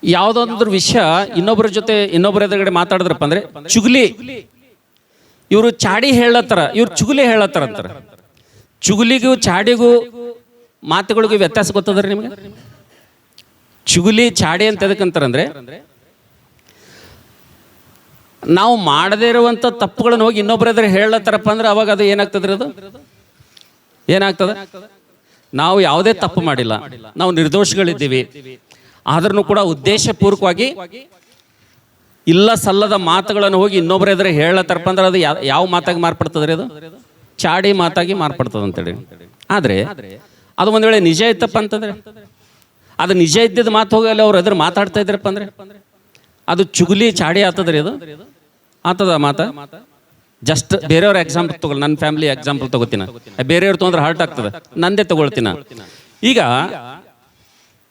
Speaker 1: ಯಾವುದೊಂದ್ರ ವಿಷಯ ಇನ್ನೊಬ್ಬರ ಎದುರುಗಡೆ ಮಾತಾಡಿದ್ರಪ್ಪ ಅಂದ್ರೆ ಚುಗುಲಿ, ಇವರು ಚಾಡಿ ಹೇಳತ್ತಾರ, ಇವ್ರು ಚುಗುಲಿ ಹೇಳತ್ತಾರ ಅಂತಾರ. ಚುಗುಲಿಗೂ ಚಾಡಿಗೂ ಮಾತುಗಳಿಗೂ ವ್ಯತ್ಯಾಸ ಗೊತ್ತದ್ರಿ ನಿಮ್ಗೆ? ಚುಗುಲಿ, ಚಾಡಿ ಅಂತ ಎದಕ್ಕಂತಾರಂದ್ರೆ, ನಾವು ಮಾಡದೇ ಇರುವಂತ ತಪ್ಪುಗಳನ್ನು ಹೋಗಿ ಇನ್ನೊಬ್ಬರ ಎದುರು ಹೇಳತ್ತಾರಪ್ಪ ಅಂದ್ರೆ ಅವಾಗ ಅದು ಏನಾಗ್ತದ್ರಿ? ಅದು ಏನಾಗ್ತದೆ? ನಾವು ಯಾವುದೇ ತಪ್ಪು ಮಾಡಿಲ್ಲ, ನಾವು ನಿರ್ದೋಷಿಗಳಿದ್ದೀವಿ, ಆದ್ರೂ ಕೂಡ ಉದ್ದೇಶಪೂರ್ವಕವಾಗಿ ಇಲ್ಲ ಸಲ್ಲದ ಮಾತುಗಳನ್ನು ಹೋಗಿ ಇನ್ನೊಬ್ಬರ ಎದುರು ಹೇಳತ್ತಾರಪ್ಪ ಅಂದ್ರೆ ಅದು ಯಾವ ಮಾತಾಗಿ ಮಾರ್ಪಡ್ತದ್ರಿ? ಅದು ಚಾಡಿ ಮಾತಾಗಿ ಮಾರ್ಪಡ್ತದ ಅಂತೇಳಿ. ಆದ್ರೆ ಅದು ಒಂದ್ ವೇಳೆ ನಿಜ ಇತ್ತಪ್ಪ ಅಂತಂದ್ರೆ, ಅದು ನಿಜ ಇದ್ದಿದ್ದು ಮಾತು ಹೋಗಿ ಅಲ್ಲಿ ಅವ್ರ ಎದುರು ಮಾತಾಡ್ತಾ ಇದ್ರಪ್ಪ ಅಂದ್ರೆ ಅದು ಚುಗುಲಿ, ಚಾಡಿ ಆತದ್ರಿ. ಅದು ಆತದ ಮಾತ. ಜಸ್ಟ್ ಬೇರೆಯವ್ರ ಎಕ್ಸಾಂಪಲ್ ತಗೊಳ್ಳಿ, ನನ್ನ ಫ್ಯಾಮಿಲಿ ಎಕ್ಸಾಂಪಲ್ ತಗೋತೀನಿ. ಬೇರೆಯವ್ರು ತೊಗೊಂಡ್ರೆ ಹರ್ಟ್ ಆಗ್ತದೆ, ನಂದೇ ತಗೊಳ್ತೀನ. ಈಗ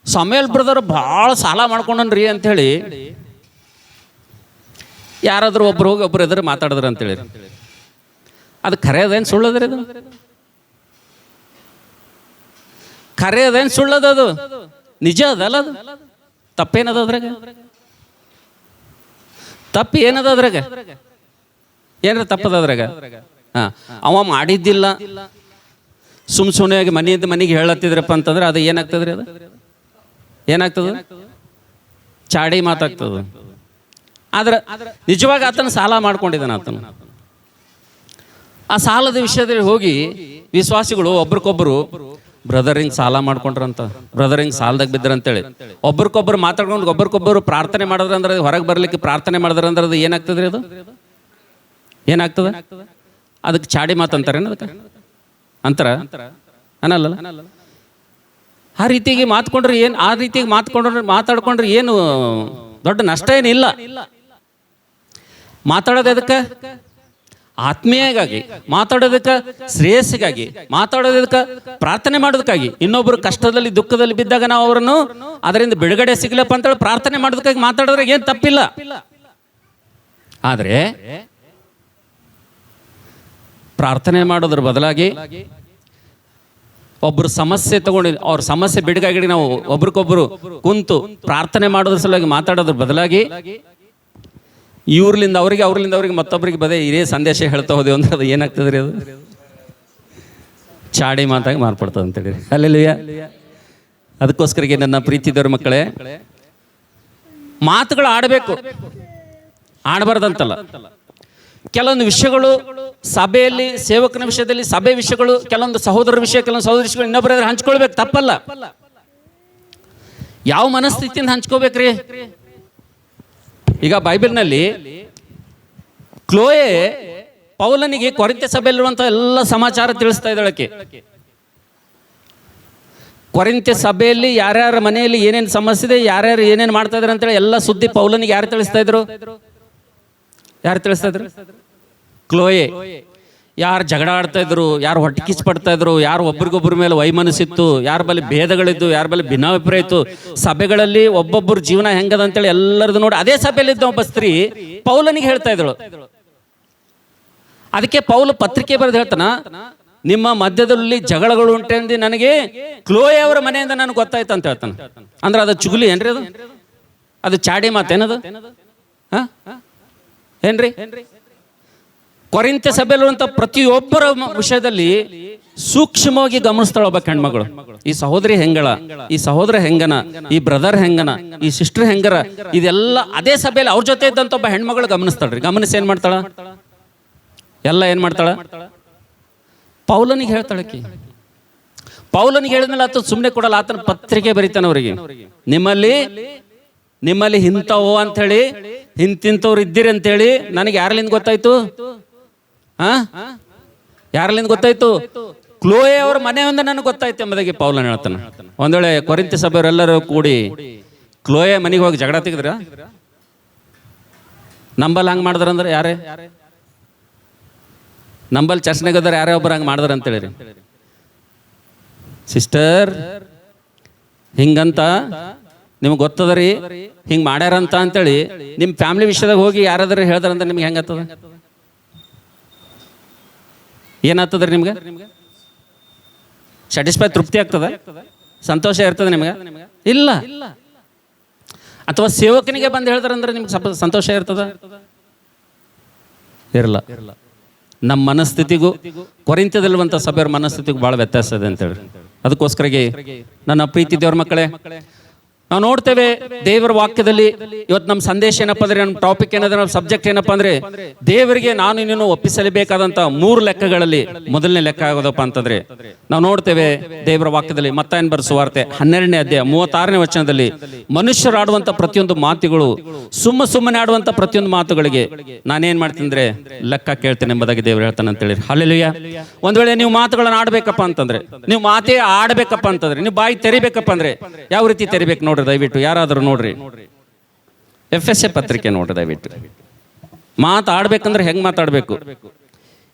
Speaker 1: ಸಮಯಲ್ ಬ್ರದರ್ ಭಾಳ ಸಾಲ ಮಾಡ್ಕೊಂಡ್ರಿ ಅಂತ ಹೇಳಿ ಯಾರಾದ್ರೂ ಒಬ್ರು ಹೋಗಿ ಒಬ್ರು ಎದುರು ಮಾತಾಡಿದ್ರ ಅಂತೇಳಿ, ಅದು ಖರೆ ಅದೇನು ಸುಳ್ಳದ್ರಿ? ಅದು ಖರೆ ಅದೇನು ಸುಳ್ಳದ? ಅದು ನಿಜ ಅದಲ್ಲ. ಅದು ತಪ್ಪೇನದ ಅದ್ರಾಗ? ತಪ್ಪು ಏನದ ಅದ್ರಾಗ? ಏನಾರ ತಪ್ಪದ ಅದ್ರಾಗ? ಅವ ಮಾಡಿದ್ದಿಲ್ಲ, ಸುಮ್ಮನೆ ಮನೆಗೆ ಹೇಳತ್ತಿದ್ರಪ್ಪ ಅಂತಂದ್ರೆ ಅದು ಏನಾಗ್ತದ್ರಿ? ಅದು ಏನಾಗ್ತದ? ಚಾಡಿ ಮಾತಾಗ್ತದ. ಆದ್ರೆ ನಿಜವಾಗಿ ಆತನ ಸಾಲ ಮಾಡ್ಕೊಂಡಿದ್ದಾನ. ಆತನು ಆ ಸಾಲದ ವಿಷಯದಲ್ಲಿ ಹೋಗಿ ವಿಶ್ವಾಸಿಗಳು ಒಬ್ರಿಗೊಬ್ರು ಬ್ರದರ್ ಹಿಂಗ್ ಸಾಲ ಮಾಡ್ಕೊಂಡ್ರಂತ, ಬ್ರದರ್ ಹಿಂಗ್ ಸಾಲದಾಗ ಬಿದ್ರಂತೇಳಿ ಒಬ್ರಿಗೊಬ್ರು ಮಾತಾಡ್ಕೊಂಡು ಒಬ್ರಿಗೊಬ್ಬರು ಪ್ರಾರ್ಥನೆ ಮಾಡಿದ್ರಂದ್ರೆ, ಹೊರಗೆ ಬರ್ಲಿಕ್ಕೆ ಪ್ರಾರ್ಥನೆ ಮಾಡಿದ್ರಂದ್ರೆ ಅದು ಏನಾಗ್ತದ್ರಿ? ಅದು ಏನಾಗ್ತದ? ಅದಕ್ಕೆ ಚಾಡಿ ಮಾತಂತಾರೇನು? ಅದಕ್ಕೆ ಅಂತಾರ ಅನ್ನಲ್ಲ. ಆ ರೀತಿಗೆ ಮಾತ್ಕೊಂಡ್ರೆ ಏನು, ಆ ರೀತಿಗೆ ಮಾತಾಡ್ಕೊಂಡ್ರೆ ಏನು ದೊಡ್ಡ ನಷ್ಟ ಏನಿಲ್ಲ. ಮಾತಾಡೋದು ಅದಕ್ಕೆ ಆತ್ಮೀಯಗಾಗಿ, ಮಾತಾಡೋದಕ್ಕೆ ಶ್ರೇಯಸ್ಸಿಗಾಗಿ, ಮಾತಾಡೋದಕ್ಕೆ ಪ್ರಾರ್ಥನೆ ಮಾಡೋದಕ್ಕಾಗಿ, ಇನ್ನೊಬ್ಬರು ಕಷ್ಟದಲ್ಲಿ ದುಃಖದಲ್ಲಿ ಬಿದ್ದಾಗ ನಾವು ಅವರನ್ನು ಅದರಿಂದ ಬಿಡುಗಡೆ ಸಿಗ್ಲಪ್ಪ ಅಂತೇಳಿ ಪ್ರಾರ್ಥನೆ ಮಾಡೋದಕ್ಕಾಗಿ ಮಾತಾಡಿದ್ರೆ ಏನು ತಪ್ಪಿಲ್ಲ. ಆದರೆ ಪ್ರಾರ್ಥನೆ ಮಾಡೋದ್ರ ಬದಲಾಗಿ ಒಬ್ಬರು ಸಮಸ್ಯೆ ತಗೊಂಡು ಅವ್ರ ಸಮಸ್ಯೆ ಬಿಡುಗಾಗಿ ನಾವು ಒಬ್ರಿಗೊಬ್ರು ಕುಂತು ಪ್ರಾರ್ಥನೆ ಮಾಡೋದ್ರ ಸಲುವಾಗಿ ಮಾತಾಡೋದ್ರ ಬದಲಾಗಿ ಇವ್ರಲಿಂದ ಅವ್ರಿಗೆ ಮತ್ತೊಬ್ಬರಿಗೆ ಬದೇ ಇದೇ ಸಂದೇಶ ಹೇಳ್ತಾ ಹೋದೆವು ಅಂದ್ರೆ ಅದು ಏನಾಗ್ತದೆ ರೀ? ಅದು ಚಾಡಿ ಮಾತಾಗಿ ಮಾರ್ಪಡ್ತದೆ ಅಂತೇಳಿ. ಅಲ್ಲೆಲ್ಲೂಯ್ಯ. ಅದಕ್ಕೋಸ್ಕರ ನನ್ನ ಪ್ರೀತಿದವ್ರ ಮಕ್ಕಳೇ, ಮಾತುಗಳು ಆಡಬೇಕು, ಆಡಬಾರ್ದಂತಲ್ಲ. ಕೆಲವೊಂದು ವಿಷಯಗಳು ಸಭೆಯಲ್ಲಿ, ಸೇವಕನ ವಿಷಯದಲ್ಲಿ, ಸಭೆ ವಿಷಯಗಳು, ಕೆಲವೊಂದು ಸಹೋದರ ವಿಷಯ, ಕೆಲವೊಂದು ಸಹೋದರ ವಿಷಯಗಳು ಇನ್ನೊಬ್ಬರ ಹಂಚ್ಕೊಳ್ಬೇಕು, ತಪ್ಪಲ್ಲ. ಯಾವ ಮನಸ್ಥಿತಿಯಿಂದ ಹಂಚ್ಕೋಬೇಕ್ರಿ? ಈಗ ಬೈಬಲ್ನಲ್ಲಿ ಕ್ಲೋಯೆ ಪೌಲನಿಗೆ ಕೊರಿಂಥೆ ಸಭೆಯಲ್ಲಿರುವಂಥ ಎಲ್ಲ ಸಮಾಚಾರ ತಿಳಿಸ್ತಾ ಇದ್ದಾಳಕ್ಕೆ. ಕೊರಿಂಥೆ ಸಭೆಯಲ್ಲಿ ಯಾರ್ಯಾರ ಮನೆಯಲ್ಲಿ ಏನೇನು ಸಮಸ್ಯೆ ಇದೆ, ಯಾರ್ಯಾರು ಏನೇನು ಮಾಡ್ತಾ ಇದಾರೆ ಅಂತೇಳಿ ಎಲ್ಲ ಸುದ್ದಿ ಪೌಲನಿಗೆ ಯಾರು ತಿಳಿಸ್ತಾ ಇದ್ರು? ಕ್ಲೋಯೆ. ಯಾರು ಜಗಳ ಆಡ್ತಾ ಇದ್ರು, ಯಾರು ಹೊಟ್ಟೆ ಕಿಚ್ಚು ಪಡ್ತಾ ಇದ್ರು, ಯಾರು ಒಬ್ರಿಗೊಬ್ಬರ ಮೇಲೆ ವೈಮನಸ್ಸಿತ್ತು, ಯಾರ ಬಳಿ ಭೇದಗಳಿದ್ದು, ಯಾರ ಬಳಿ ಭಿನ್ನಾಭಿಪ್ರಾಯ ಇತ್ತು, ಸಭೆಗಳಲ್ಲಿ ಒಬ್ಬೊಬ್ಬರ ಜೀವನ ಹೆಂಗದ ಅಂತೇಳಿ ಎಲ್ಲರದು ನೋಡಿ ಅದೇ ಸಭೆಯಲ್ಲಿದ್ದ ಒಬ್ಬ ಸ್ತ್ರೀ ಪೌಲನಿಗೆ ಹೇಳ್ತಾ ಇದ್ದಳು. ಅದಕ್ಕೆ ಪೌಲ ಪತ್ರಿಕೆ ಬರೆದು ಹೇಳ್ತಾನ, ನಿಮ್ಮ ಮಧ್ಯದಲ್ಲಿ ಜಗಳಗಳು ಉಂಟೆಂದು ನನಗೆ ಕ್ಲೋಯೆ ಅವರ ಮನೆಯಿಂದ ನನಗೆ ಗೊತ್ತಾಯ್ತು ಅಂತ ಹೇಳ್ತಾನೆ. ಅಂದ್ರೆ ಅದು ಚುಗುಲಿ ಏನ್ರಿ? ಅದು ಚಾಡಿ ಮಾತೇನದು? ಏನ್ರಿ? ಕೊರಿಂಥೆ ಸಭೆಯಲ್ಲಿರುವಂಥ ಪ್ರತಿಯೊಬ್ಬರ ವಿಷಯದಲ್ಲಿ ಸೂಕ್ಷ್ಮವಾಗಿ ಗಮನಿಸ್ತಾಳ ಒಬ್ಬ ಹೆಣ್ಮಗಳು. ಈ ಸಹೋದರಿ ಹೆಂಗಳ, ಈ ಸಹೋದರ ಹೆಂಗನ, ಈ ಬ್ರದರ್ ಹೆಂಗನ, ಈ ಸಿಸ್ಟರ್ ಹೆಂಗರ, ಇದೆಲ್ಲ ಅದೇ ಸಭೆಯಲ್ಲಿ ಅವ್ರ ಜೊತೆ ಇದ್ದಂಥ ಒಬ್ಬ ಹೆಣ್ಮಗಳು ಗಮನಿಸ್ತಾಳ್ರಿ. ಗಮನಿಸಿ ಏನ್ ಮಾಡ್ತಾಳ? ಎಲ್ಲ ಏನ್ ಮಾಡ್ತಾಳ? ಪೌಲನಿಗೆ ಹೇಳ್ತಾಳಕಿ. ಪೌಲನಿಗೆ ಹೇಳಿದ್ಮೇಲೆ ಆತ ಸುಮ್ಮನೆ ಕೊಡಲ್ಲ, ಆತನ ಪತ್ರಿಕೆ ಬರೀತಾನ ಅವರಿಗೆ. ನಿಮ್ಮಲ್ಲಿ ಇಂಥವು ಅಂಥೇಳಿ, ಇಂತಿಂಥವ್ರು ಇದ್ದೀರಿ ಅಂತೇಳಿ ನನಗೆ ಯಾರಲ್ಲಿಂದ ಗೊತ್ತಾಯ್ತು? ಯಾರಲ್ಲಿಂದ ಗೊತ್ತಾಯ್ತು? ಕ್ಲೋಯೆ ಅವ್ರ ಮನೆಯಿಂದ ನನಗೆ ಗೊತ್ತಾಯ್ತು ಎಂಬುದಾಗಿ ಪೌಲನ್ ಹೇಳ್ತಾನೆ. ಒಂದ್ ವೇಳೆ ಕೊರಿಂಥೆ ಸಭೆಯವರೆಲ್ಲರೂ ಕೂಡಿ ಕ್ಲೋಯೆ ಮನೆಗೆ ಹೋಗಿ ಜಗಳ ತೆಗೆದ್ರ, ನಂಬಲ್ ಹಂಗೆ ಮಾಡಿದ್ರಂದ್ರೆ ಯಾರೇ? ನಂಬಲ್ ಚರ್ಚೆನಾಗದಾರ ಯಾರೇ ಒಬ್ಬರು ಹಂಗೆ ಮಾಡಿದ್ರ ಅಂತೇಳಿ, ಸಿಸ್ಟರ್ ಹಿಂಗಂತ ನಿಮ್ಗೆ ಗೊತ್ತದರಿ, ಹಿಂಗೆ ಮಾಡ್ಯಾರಂತ ಅಂತೇಳಿ ನಿಮ್ಮ ಫ್ಯಾಮಿಲಿ ವಿಷಯದಾಗ ಹೋಗಿ ಯಾರಾದ್ರೂ ಹೇಳ್ದಾರಂತ ನಿಮ್ಗೆ ಹೆಂಗತ್ತದ? ಏನಾಗ್ತದ್ರಿ ನಿಮ್ಗೆ? ಸ್ಯಾಟಿಸ್ಫೈ, ತೃಪ್ತಿ ಆಗ್ತದ? ಸಂತೋಷ ಇರ್ತದೆ ನಿಮ್ಗೆ? ಇಲ್ಲ. ಅಥವಾ ಸೇವಕನಿಗೆ ಬಂದು ಹೇಳ್ತಾರಂದ್ರೆ ನಿಮ್ಗೆ ಸ್ವಲ್ಪ ಸಂತೋಷ ಇರ್ತದ? ಇರಲ್ಲ. ನಮ್ಮ ಮನಸ್ಥಿತಿಗೂ ಕೊರಿಂಥದಲ್ಲಿರುವಂಥ ಸಭೆಯವ್ರ ಮನಸ್ಥಿತಿಗೂ ಭಾಳ ವ್ಯತ್ಯಾಸ ಇದೆ ಅಂತೇಳಿ. ಅದಕ್ಕೋಸ್ಕರಗೆ ನನ್ನ ಪ್ರೀತಿ ದೇವ್ರ ಮಕ್ಕಳೇ, ನಾವು ನೋಡ್ತೇವೆ ದೇವರ ವಾಕ್ಯದಲ್ಲಿ ಇವತ್ತು ನಮ್ಮ ಸಂದೇಶ ಏನಪ್ಪ ಅಂದ್ರೆ, ನಮ್ಮ ಟಾಪಿಕ್ ಏನಂದ್ರೆ, ನಮ್ಮ ಸಬ್ಜೆಕ್ಟ್ ಏನಪ್ಪ ಅಂದ್ರೆ, ದೇವರಿಗೆ ನಾನು ಇನ್ನೂ ಒಪ್ಪಿಸಲೇಬೇಕಾದಂತ 3 ಲೆಕ್ಕಗಳಲ್ಲಿ ಮೊದಲನೇ ಲೆಕ್ಕ ಆಗೋದಪ್ಪ ಅಂತಂದ್ರೆ ನಾವು ನೋಡ್ತೇವೆ ದೇವರ ವಾಕ್ಯದಲ್ಲಿ ಮತ್ತಾಯನ ಬರೆದ ಸುವಾರ್ತೆ 12ನೇ ಅಧ್ಯಾಯ 36ನೇ ವಚನದಲ್ಲಿ, ಮನುಷ್ಯರು ಆಡುವಂತ ಪ್ರತಿಯೊಂದು ಮಾತುಗಳು, ಸುಮ್ಮನೆ ಆಡುವಂತ ಪ್ರತಿಯೊಂದು ಮಾತುಗಳಿಗೆ ನಾನೇನ್ ಮಾಡ್ತೀನಿ ಅಂದ್ರೆ ಲೆಕ್ಕ ಕೇಳ್ತೇನೆ ಎಂಬುದಾಗಿ ದೇವರು ಹೇಳ್ತಾನೆ ಅಂತೇಳಿ. ಹಲ್ಲೆಲೂಯಾ. ಒಂದ್ ವೇಳೆ ನೀವು ಮಾತುಗಳನ್ನ ಆಡ್ಬೇಕಪ್ಪ ಅಂತಂದ್ರೆ, ನೀವು ಮಾತೇ ಆಡ್ಬೇಕಪ್ಪ ಅಂತಂದ್ರೆ, ನೀವು ಬಾಯಿ ತೆರಿಬೇಕಪ್ಪ ಅಂದ್ರೆ ಯಾವ ರೀತಿ ತೆರಿಬೇಕು ನೋಡ್ರಿ ದಯವಿಟ್ಟು. ಯಾರಾದ್ರೂ ನೋಡ್ರಿ ಎಫೆಸೆ ಪತ್ರಿಕೆ ನೋಡ್ರಿ ದಯವಿಟ್ಟು. ಮಾತಾಡ್ಬೇಕಂದ್ರೆ ಹೆಂಗ್ ಮಾತಾಡ್ಬೇಕು?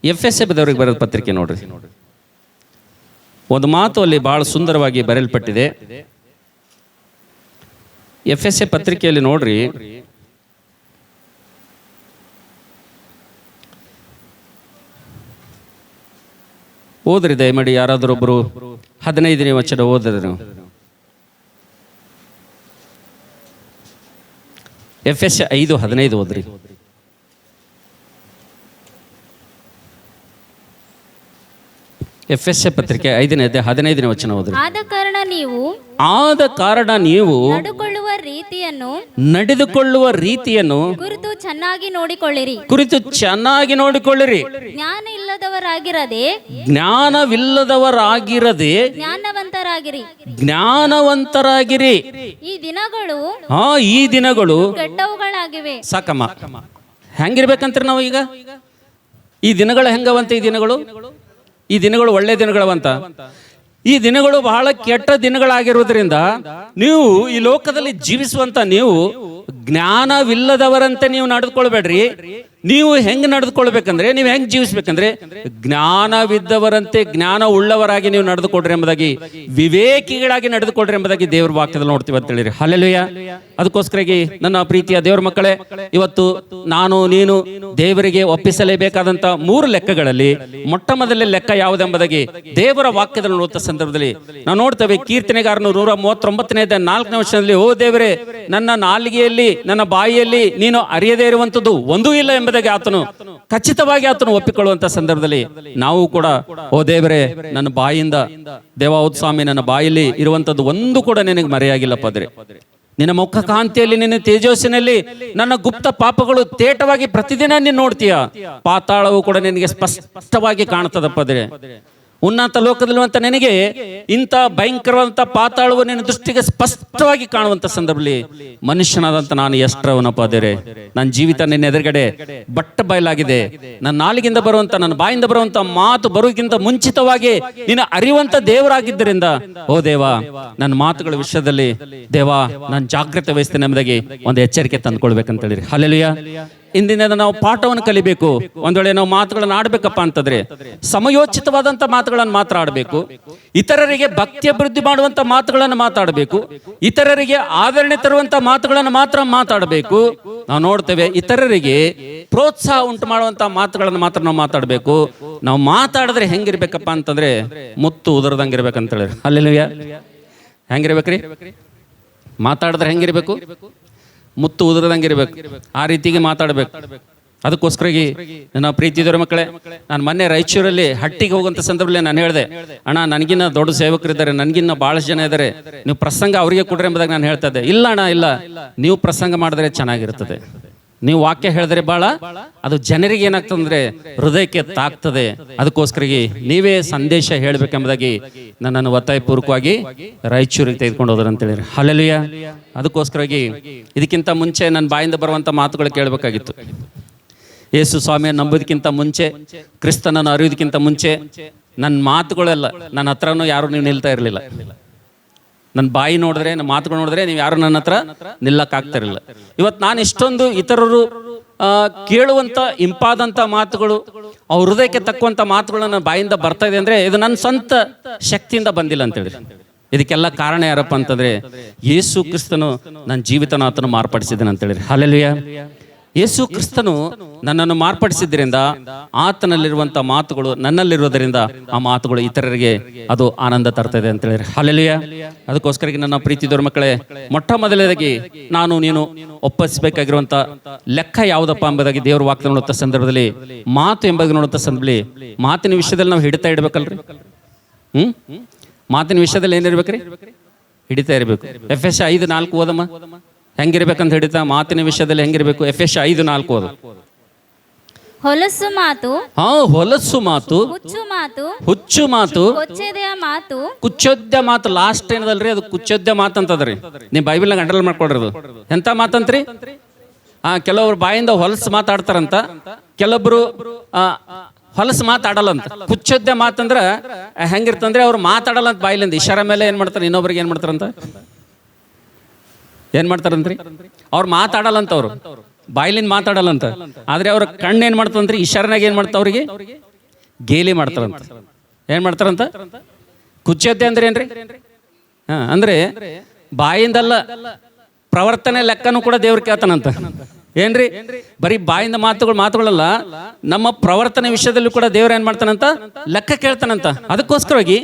Speaker 1: ಎಫೆಸೆ ಬದವ್ರಿಗೆ ಬರೆದ ಪತ್ರಿಕೆ ನೋಡ್ರಿ. ಒಂದು ಮಾತು ಅಲ್ಲಿ ಬಹಳ ಸುಂದರವಾಗಿ ಬರೆಯಲ್ಪಟ್ಟಿದೆ. ಎಫೆಸೆ ಪತ್ರಿಕೆಯಲ್ಲಿ ನೋಡ್ರಿ, ಓದ್ರಿ ದಯಮಾಡಿ ಯಾರಾದ್ರೂ ಒಬ್ರು 15ನೇ ವಚನ ಓದಿದ್ರೆ ನೀವು. ಎಫೆಸ 5:15 ಓದ್ರಿ. ಎಫೆಸ ಪತ್ರಿಕೆ 5ನೇ ಅಧ್ಯಾಯ 15ನೇ ವಚನ ಓದ್ರಿ.
Speaker 2: ಆದ ಕಾರಣ ನೀವು
Speaker 1: ನಡೆದುಕೊಳ್ಳುವ ರೀತಿಯನ್ನು
Speaker 2: ಕುರಿತು ಚೆನ್ನಾಗಿ ನೋಡಿಕೊಳ್ಳಿರಿ.
Speaker 1: ಜ್ಞಾನವಿಲ್ಲದವರಾಗಿರದೆ ಜ್ಞಾನವಂತರಾಗಿರಿ. ಈ ದಿನಗಳು
Speaker 2: ಕೆಟ್ಟವುಗಳಾಗಿವೆ.
Speaker 1: ಸಾಕಮ್ಮ. ಹೆಂಗಿರ್ಬೇಕಂತ ನಾವು ಈಗ ಈ ದಿನಗಳು ಹೆಂಗವಂತ? ಈ ದಿನಗಳು ಒಳ್ಳೆ ದಿನಗಳವಂತ. ಈ ದಿನಗಳು ಬಹಳ ಕೆಟ್ಟ ದಿನಗಳಾಗಿರುವುದರಿಂದ ನೀವು ಈ ಲೋಕದಲ್ಲಿ ಜೀವಿಸುವಂತ ನೀವು ಜ್ಞಾನವಿಲ್ಲದವರಂತೆ ನೀವು ನಡೆದುಕೊಳ್ಬೇಡ್ರಿ, ನೀವು ಹೆಂಗೆ ನಡೆದುಕೊಳ್ಬೇಕಂದ್ರೆ, ನೀವು ಹೆಂಗೆ ಜೀವಿಸ್ಬೇಕಂದ್ರೆ, ಜ್ಞಾನವಿದ್ದವರಂತೆ ಜ್ಞಾನ ಉಳ್ಳವರಾಗಿ ನೀವು ನಡೆದುಕೊಡ್ರಿ ಎಂಬುದಾಗಿ, ವಿವೇಕಿಗಳಾಗಿ ನಡೆದುಕೊಡ್ರಿ ಎಂಬುದಾಗಿ ದೇವರ ವಾಕ್ಯದಲ್ಲಿ ನೋಡ್ತೀವಿ ಅಂತ ಹೇಳಿರಿ. ಹಲ್ಲೆಲೂಯಾ. ಅದಕ್ಕೋಸ್ಕರಾಗಿ ನನ್ನ ಪ್ರೀತಿಯ ದೇವರ ಮಕ್ಕಳೇ, ಇವತ್ತು ನಾನು ನೀನು ದೇವರಿಗೆ ಒಪ್ಪಿಸಲೇಬೇಕಾದಂತ 3 ಲೆಕ್ಕಗಳಲ್ಲಿ ಮೊಟ್ಟ ಮೊದಲನೇ ಲೆಕ್ಕ ಯಾವುದೆಂಬುದಾಗಿ ದೇವರ ವಾಕ್ಯದಲ್ಲಿ ನೋಡುತ್ತ ಸಂದರ್ಭದಲ್ಲಿ ನಾವು ನೋಡ್ತೇವೆ. ಕೀರ್ತನೆಗಾರನು 139ನೇ 4ನೇ ವಚನದಲ್ಲಿ, ಓ ದೇವರೇ, ನನ್ನ ನಾಲಿಗೆಯಲ್ಲಿ ನನ್ನ ಬಾಯಿಯಲ್ಲಿ ನೀನು ಅರಿಯದೇ ಇರುವಂತದ್ದು ಒಂದೂ ಇಲ್ಲ ಎಂಬುದಾಗಿ ಆತನು ಖಚಿತವಾಗಿ ಒಪ್ಪಿಕೊಳ್ಳುವಂತ ಸಂದರ್ಭದಲ್ಲಿ ನಾವು ಕೂಡ, ಓ ದೇವರೇ, ನನ್ನ ಬಾಯಿಂದ ದೇವ ಹೌದು ಸ್ವಾಮಿ, ನನ್ನ ಬಾಯಲ್ಲಿ ಇರುವಂತದ್ದು ಒಂದು ಕೂಡ ನಿನಗೆ ಮರೆಯಾಗಿಲ್ಲಪ್ಪ. ಆದ್ರೆ ನಿನ್ನ ಮುಖ ಕಾಂತಿಯಲ್ಲಿ, ನಿನ್ನ ತೇಜಸ್ಸಿನಲ್ಲಿ ನನ್ನ ಗುಪ್ತ ಪಾಪಗಳು ತೇಟವಾಗಿ ಪ್ರತಿದಿನ ನೀನು ನೋಡ್ತೀಯ. ಪಾತಾಳವು ಕೂಡ ನಿನಗೆ ಸ್ಪಷ್ಟವಾಗಿ ಕಾಣ್ತದಪ್ಪ. ಆದ್ರೆ ಉನ್ನತ ಲೋಕದಲ್ಲಿರುವಂತ ನಿನಗೆ ಇಂಥ ಭಯಂಕರವಾದಂಥ ಪಾತಾಳವು ನಿನ್ನ ದೃಷ್ಟಿಗೆ ಸ್ಪಷ್ಟವಾಗಿ ಕಾಣುವಂತ ಸಂದರ್ಭದಲ್ಲಿ ಮನುಷ್ಯನಾದಂತ ನಾನು ಎಷ್ಟರವನಪ್ಪ. ಅದೇರೆ ನನ್ನ ಜೀವಿತ ನಿನ್ನ ಎದುರುಗಡೆ ಬಟ್ಟ ಬಯಲಾಗಿದೆ. ನನ್ನ ನಾಲಿಗಿಂದ ಬರುವಂತ, ನನ್ನ ಬಾಯಿಂದ ಬರುವಂತ ಮಾತು ಬರುವುದಕ್ಕಿಂತ ಮುಂಚಿತವಾಗಿ ನೀನು ಅರಿಯುವಂತ ದೇವರಾಗಿದ್ದರಿಂದ, ಓ ದೇವ, ನನ್ನ ಮಾತುಗಳ ವಿಷಯದಲ್ಲಿ ದೇವ ನಾನು ಜಾಗ್ರತೆ ವಹಿಸ್ತೇನೆ ಎಂಬುದಾಗಿ ಒಂದು ಎಚ್ಚರಿಕೆ ತಂದುಕೊಳ್ಬೇಕಂತ ಹೇಳಿರಿ. ಹಲ್ಲೆಲೂಯಾ. ಇಂದಿನ ನಾವು ಪಾಠವನ್ನು ಕಲಿಬೇಕು. ಒಂದ್ ವೇಳೆ ನಾವು ಮಾತುಗಳನ್ನು ಆಡ್ಬೇಕಪ್ಪ ಅಂತಂದ್ರೆ ಸಮಯೋಚಿತವಾದಂತ ಮಾತುಗಳನ್ನು ಮಾತ್ರ ಆಡಬೇಕು. ಇತರರಿಗೆ ಭಕ್ತಿ ಅಭಿವೃದ್ಧಿ ಮಾಡುವಂತ ಮಾತುಗಳನ್ನು ಮಾತಾಡಬೇಕು. ಇತರರಿಗೆ ಆದರಣೆ ತರುವಂತ ಮಾತುಗಳನ್ನು ಮಾತ್ರ ಮಾತಾಡಬೇಕು. ನಾವು ನೋಡ್ತೇವೆ, ಇತರರಿಗೆ ಪ್ರೋತ್ಸಾಹ ಉಂಟು ಮಾಡುವಂತ ಮಾತುಗಳನ್ನು ಮಾತ್ರ ನಾವು ಮಾತಾಡಬೇಕು. ನಾವು ಮಾತಾಡಿದ್ರೆ ಹೆಂಗಿರ್ಬೇಕಪ್ಪ ಅಂತಂದ್ರೆ ಮುತ್ತು ಉದುರದಂಗಿರ್ಬೇಕಂತ ಹೇಳಿರಿ. ಹಲ್ಲೆಲೂಯಾ. ಹೆಂಗಿರ್ಬೇಕ್ರಿ? ಮಾತಾಡಿದ್ರೆ ಹೆಂಗಿರ್ಬೇಕು? ಮುತ್ತು ಉದುರದಂಗಿರ್ಬೇಕು. ಆ ರೀತಿಗೆ ಮಾತಾಡಬೇಕು. ಅದಕ್ಕೋಸ್ಕರಾಗಿ ನನ್ನ ಪ್ರೀತಿದವರ ಮಕ್ಕಳೇ, ನಾನು ಮೊನ್ನೆ ರಾಯಚೂರಲ್ಲಿ ಹಟ್ಟಿಗೆ ಹೋಗುವಂಥ ಸಂದರ್ಭದಲ್ಲಿ ನಾನು ಹೇಳಿದೆ, ಅಣ್ಣ, ನನಗಿನ್ನ ದೊಡ್ಡ ಸೇವಕರಿದ್ದಾರೆ, ನನಗಿನ್ನ ಭಾಳಷ್ಟು ಜನ ಇದ್ದಾರೆ, ನೀವು ಪ್ರಸಂಗ ಅವರಿಗೆ ಕೊಡ್ರಿ ಎಂಬುದಾಗಿ ನಾನು ಹೇಳ್ತಾ ಇದ್ದೆ. ಇಲ್ಲ ಅಣ್ಣ, ಇಲ್ಲ, ನೀವು ಪ್ರಸಂಗ ಮಾಡಿದ್ರೆ ಚೆನ್ನಾಗಿರ್ತದೆ. ನೀವು ವಾಕ್ಯ ಹೇಳಿದ್ರೆ ಭಾಳ ಅದು ಜನರಿಗೆ ಏನಾಗ್ತದಂದ್ರೆ ಹೃದಯಕ್ಕೆ ತಾಕ್ತದೆ. ಅದಕ್ಕೋಸ್ಕರಾಗಿ ನೀವೇ ಸಂದೇಶ ಹೇಳ್ಬೇಕೆಂಬುದಾಗಿ ನನ್ನನ್ನು ಒತ್ತಾಯಪೂರ್ವಕವಾಗಿ ರಾಯಚೂರಿಗೆ ತೆಗೆದುಕೊಂಡು ಹೋದ್ರು ಅಂತ ಹೇಳಿರಿ. ಹಲ್ಲೆಲೂಯಾ. ಅದಕ್ಕೋಸ್ಕರಾಗಿ ಇದಕ್ಕಿಂತ ಮುಂಚೆ ನನ್ನ ಬಾಯಿಂದ ಬರುವಂಥ ಮಾತುಗಳು ಕೇಳಬೇಕಾಗಿತ್ತು. ಯೇಸು ಸ್ವಾಮಿಯನ್ನು ನಂಬೋದಕ್ಕಿಂತ ಮುಂಚೆ, ಕ್ರಿಸ್ತನನ್ನು ಅರಿಯೋದಕ್ಕಿಂತ ಮುಂಚೆ ನನ್ನ ಮಾತುಗಳೆಲ್ಲ ನನ್ನ ಹತ್ರನೂ ಯಾರು ನೀವು ನಿಲ್ತಾ ಇರಲಿಲ್ಲ. ನನ್ನ ಬಾಯಿ ನೋಡಿದ್ರೆ, ನನ್ನ ಮಾತುಗಳು ನೋಡಿದ್ರೆ ನೀವು ಯಾರು ನನ್ನ ಹತ್ರ ನಿಲ್ಲಕ್ಕಾಗ್ತಿರಲಿಲ್ಲ. ಇವತ್ತು ನಾನು ಇಷ್ಟೊಂದು ಇತರರು ಕೇಳುವಂಥ ಇಂಪಾದಂಥ ಮಾತುಗಳು, ಅವ್ರ ಹೃದಯಕ್ಕೆ ತಕ್ಕುವಂಥ ಮಾತುಗಳು ನನ್ನ ಬಾಯಿಂದ ಬರ್ತಾ ಇದೆ ಅಂದರೆ ಇದು ನನ್ನ ಸ್ವಂತ ಶಕ್ತಿಯಿಂದ ಬಂದಿಲ್ಲ ಅಂತೇಳಿ. ಇದಕ್ಕೆಲ್ಲ ಕಾರಣ ಯಾರಪ್ಪ ಅಂತಂದ್ರೆ ಯೇಸು ಕ್ರಿಸ್ತನು ನನ್ನ ಜೀವಿತನ ಆತನು ಮಾರ್ಪಡಿಸಿದ್ದಾನೆ ಅಂತೇಳಿ. ಹಲ್ಲೆಲೂಯಾ. ಯೇಸು ಕ್ರಿಸ್ತನು ನನ್ನನ್ನು ಮಾರ್ಪಡಿಸಿದ್ರಿಂದ ಆತನಲ್ಲಿರುವಂಥ ಮಾತುಗಳು ನನ್ನಲ್ಲಿರೋದರಿಂದ ಆ ಮಾತುಗಳು ಇತರರಿಗೆ ಅದು ಆನಂದ ತರ್ತದೆ ಅಂತ ಹೇಳಿ. ಹಲ್ಲೆಲೂಯಾ. ಅದಕ್ಕೋಸ್ಕರ ನನ್ನ ಪ್ರೀತಿದವರ ಮಕ್ಕಳೇ, ಮೊಟ್ಟ ಮೊದಲನೇದಾಗಿ ನಾನು ನೀನು ಒಪ್ಪಿಸಬೇಕಾಗಿರುವಂಥ ಲೆಕ್ಕ ಯಾವುದಪ್ಪ ಎಂಬುದಾಗಿ ದೇವರ ವಾಕ್ಯ ನೋಡುವಂಥ ಸಂದರ್ಭದಲ್ಲಿ, ಮಾತು ಎಂಬುದಾಗಿ ನೋಡುವಂಥ ಸಂದರ್ಭದಲ್ಲಿ ಮಾತಿನ ವಿಷಯದಲ್ಲಿ ನಾವು ಹಿಡಿತಾ ಇಡ್ಬೇಕಲ್ರಿ. ಮಾತಿನ ವಿಷಯದಲ್ಲಿ ಏನಿರ್ಬೇಕ್ರಿ? ಹಿಡಿತಾ ಇರಬೇಕು. ಎಫೆಸ 5:4 ಓದಮ್ಮ. ಹೆಂಗಿರ್ಬೇಕಂತ ಹಿಡಿತಾ ಮಾತಿನ ವಿಷಯದಲ್ಲಿ ಹೆಂಗಿರ್ಬೇಕು? ಎಫೆಸ 5:4 ಓದು.
Speaker 2: ಹೊಲಸು ಮಾತು,
Speaker 1: ಹೊಲಸು ಮಾತು, ಹುಚ್ಚು ಮಾತು, ಕುಚ್ಚೋದ್ಯ ಮಾತು. ಲಾಸ್ಟ್ ಏನದಲ್ರಿ, ಅದು ಕುಚ್ಚೋದ್ಯ ಮಾತು ಅಂತದ್ರಿ. ನೀವು ಬೈಬಲ್ನಾಗ ಅಂಡರ್ಲೈನ್ ಮಾಡ್ಕೊಡ್ರಿ. ಅದು ಎಂತ ಮಾತಂತ್ರಿ? ಕೆಲವರು ಬಾಯಿಂದ ಹೊಲಸು ಮಾತಾಡ್ತಾರಂತ, ಕೆಲವೊಬ್ರು ಹೊಲಸು ಮಾತಾಡಲ್ಲಂತ. ಕುಚ್ಚೋದ್ಯ ಮಾತಂದ್ರ ಹೆಂಗಿರ್ತಂದ್ರೆ ಅವ್ರು ಮಾತಾಡಲ್ಲ ಅಂತ ಬಾಯಿಲಿಂದ ಇಶಾರ ಮೇಲೆ ಏನ್ ಮಾಡ್ತಾರೆ, ಇನ್ನೊಬ್ರಿಗೆ ಏನ್ ಮಾಡ್ತಾರಂತ, ಏನ್ ಮಾಡ್ತಾರಂತ್ರಿ? ಅವ್ರು ಮಾತಾಡಲ್ಲಂತ, ಅವ್ರು ಬಾಯ್ಲಿಂದ ಮಾತಾಡಲ್ಲಂತ. ಆದ್ರೆ ಅವ್ರ ಕಣ್ಣು ಏನ್ ಮಾಡ್ತಂತ್ರಿ, ಇಶಾರನಾಗ ಏನ್ ಮಾಡ್ತಾವ, ಅವ್ರಿಗೆ ಗೇಲಿ ಮಾಡ್ತಾರಂತ. ಏನ್ ಮಾಡ್ತಾರಂತ? ಕುಚ್ಚೋದ್ಯ ಅಂದ್ರೆ ಏನ್ರಿ? ಅಂದ್ರೆ ಬಾಯಿಂದಲ್ಲ, ಪ್ರವರ್ತನೆ ಲೆಕ್ಕನೂ ಕೂಡ ದೇವ್ರ ಕೇಳ್ತಾನಂತ. ಏನ್ರಿ? ಬರೀ ಬಾಯಿಂದ ಮಾತುಗಳಲ್ಲ, ನಮ್ಮ ಪ್ರವರ್ತನೆ ವಿಷಯದಲ್ಲೂ ಕೂಡ ದೇವ್ರ ಏನ್ ಮಾಡ್ತಾನಂತ, ಲೆಕ್ಕ ಕೇಳ್ತಾನಂತ. ಅದಕ್ಕೋಸ್ಕರವಾಗಿ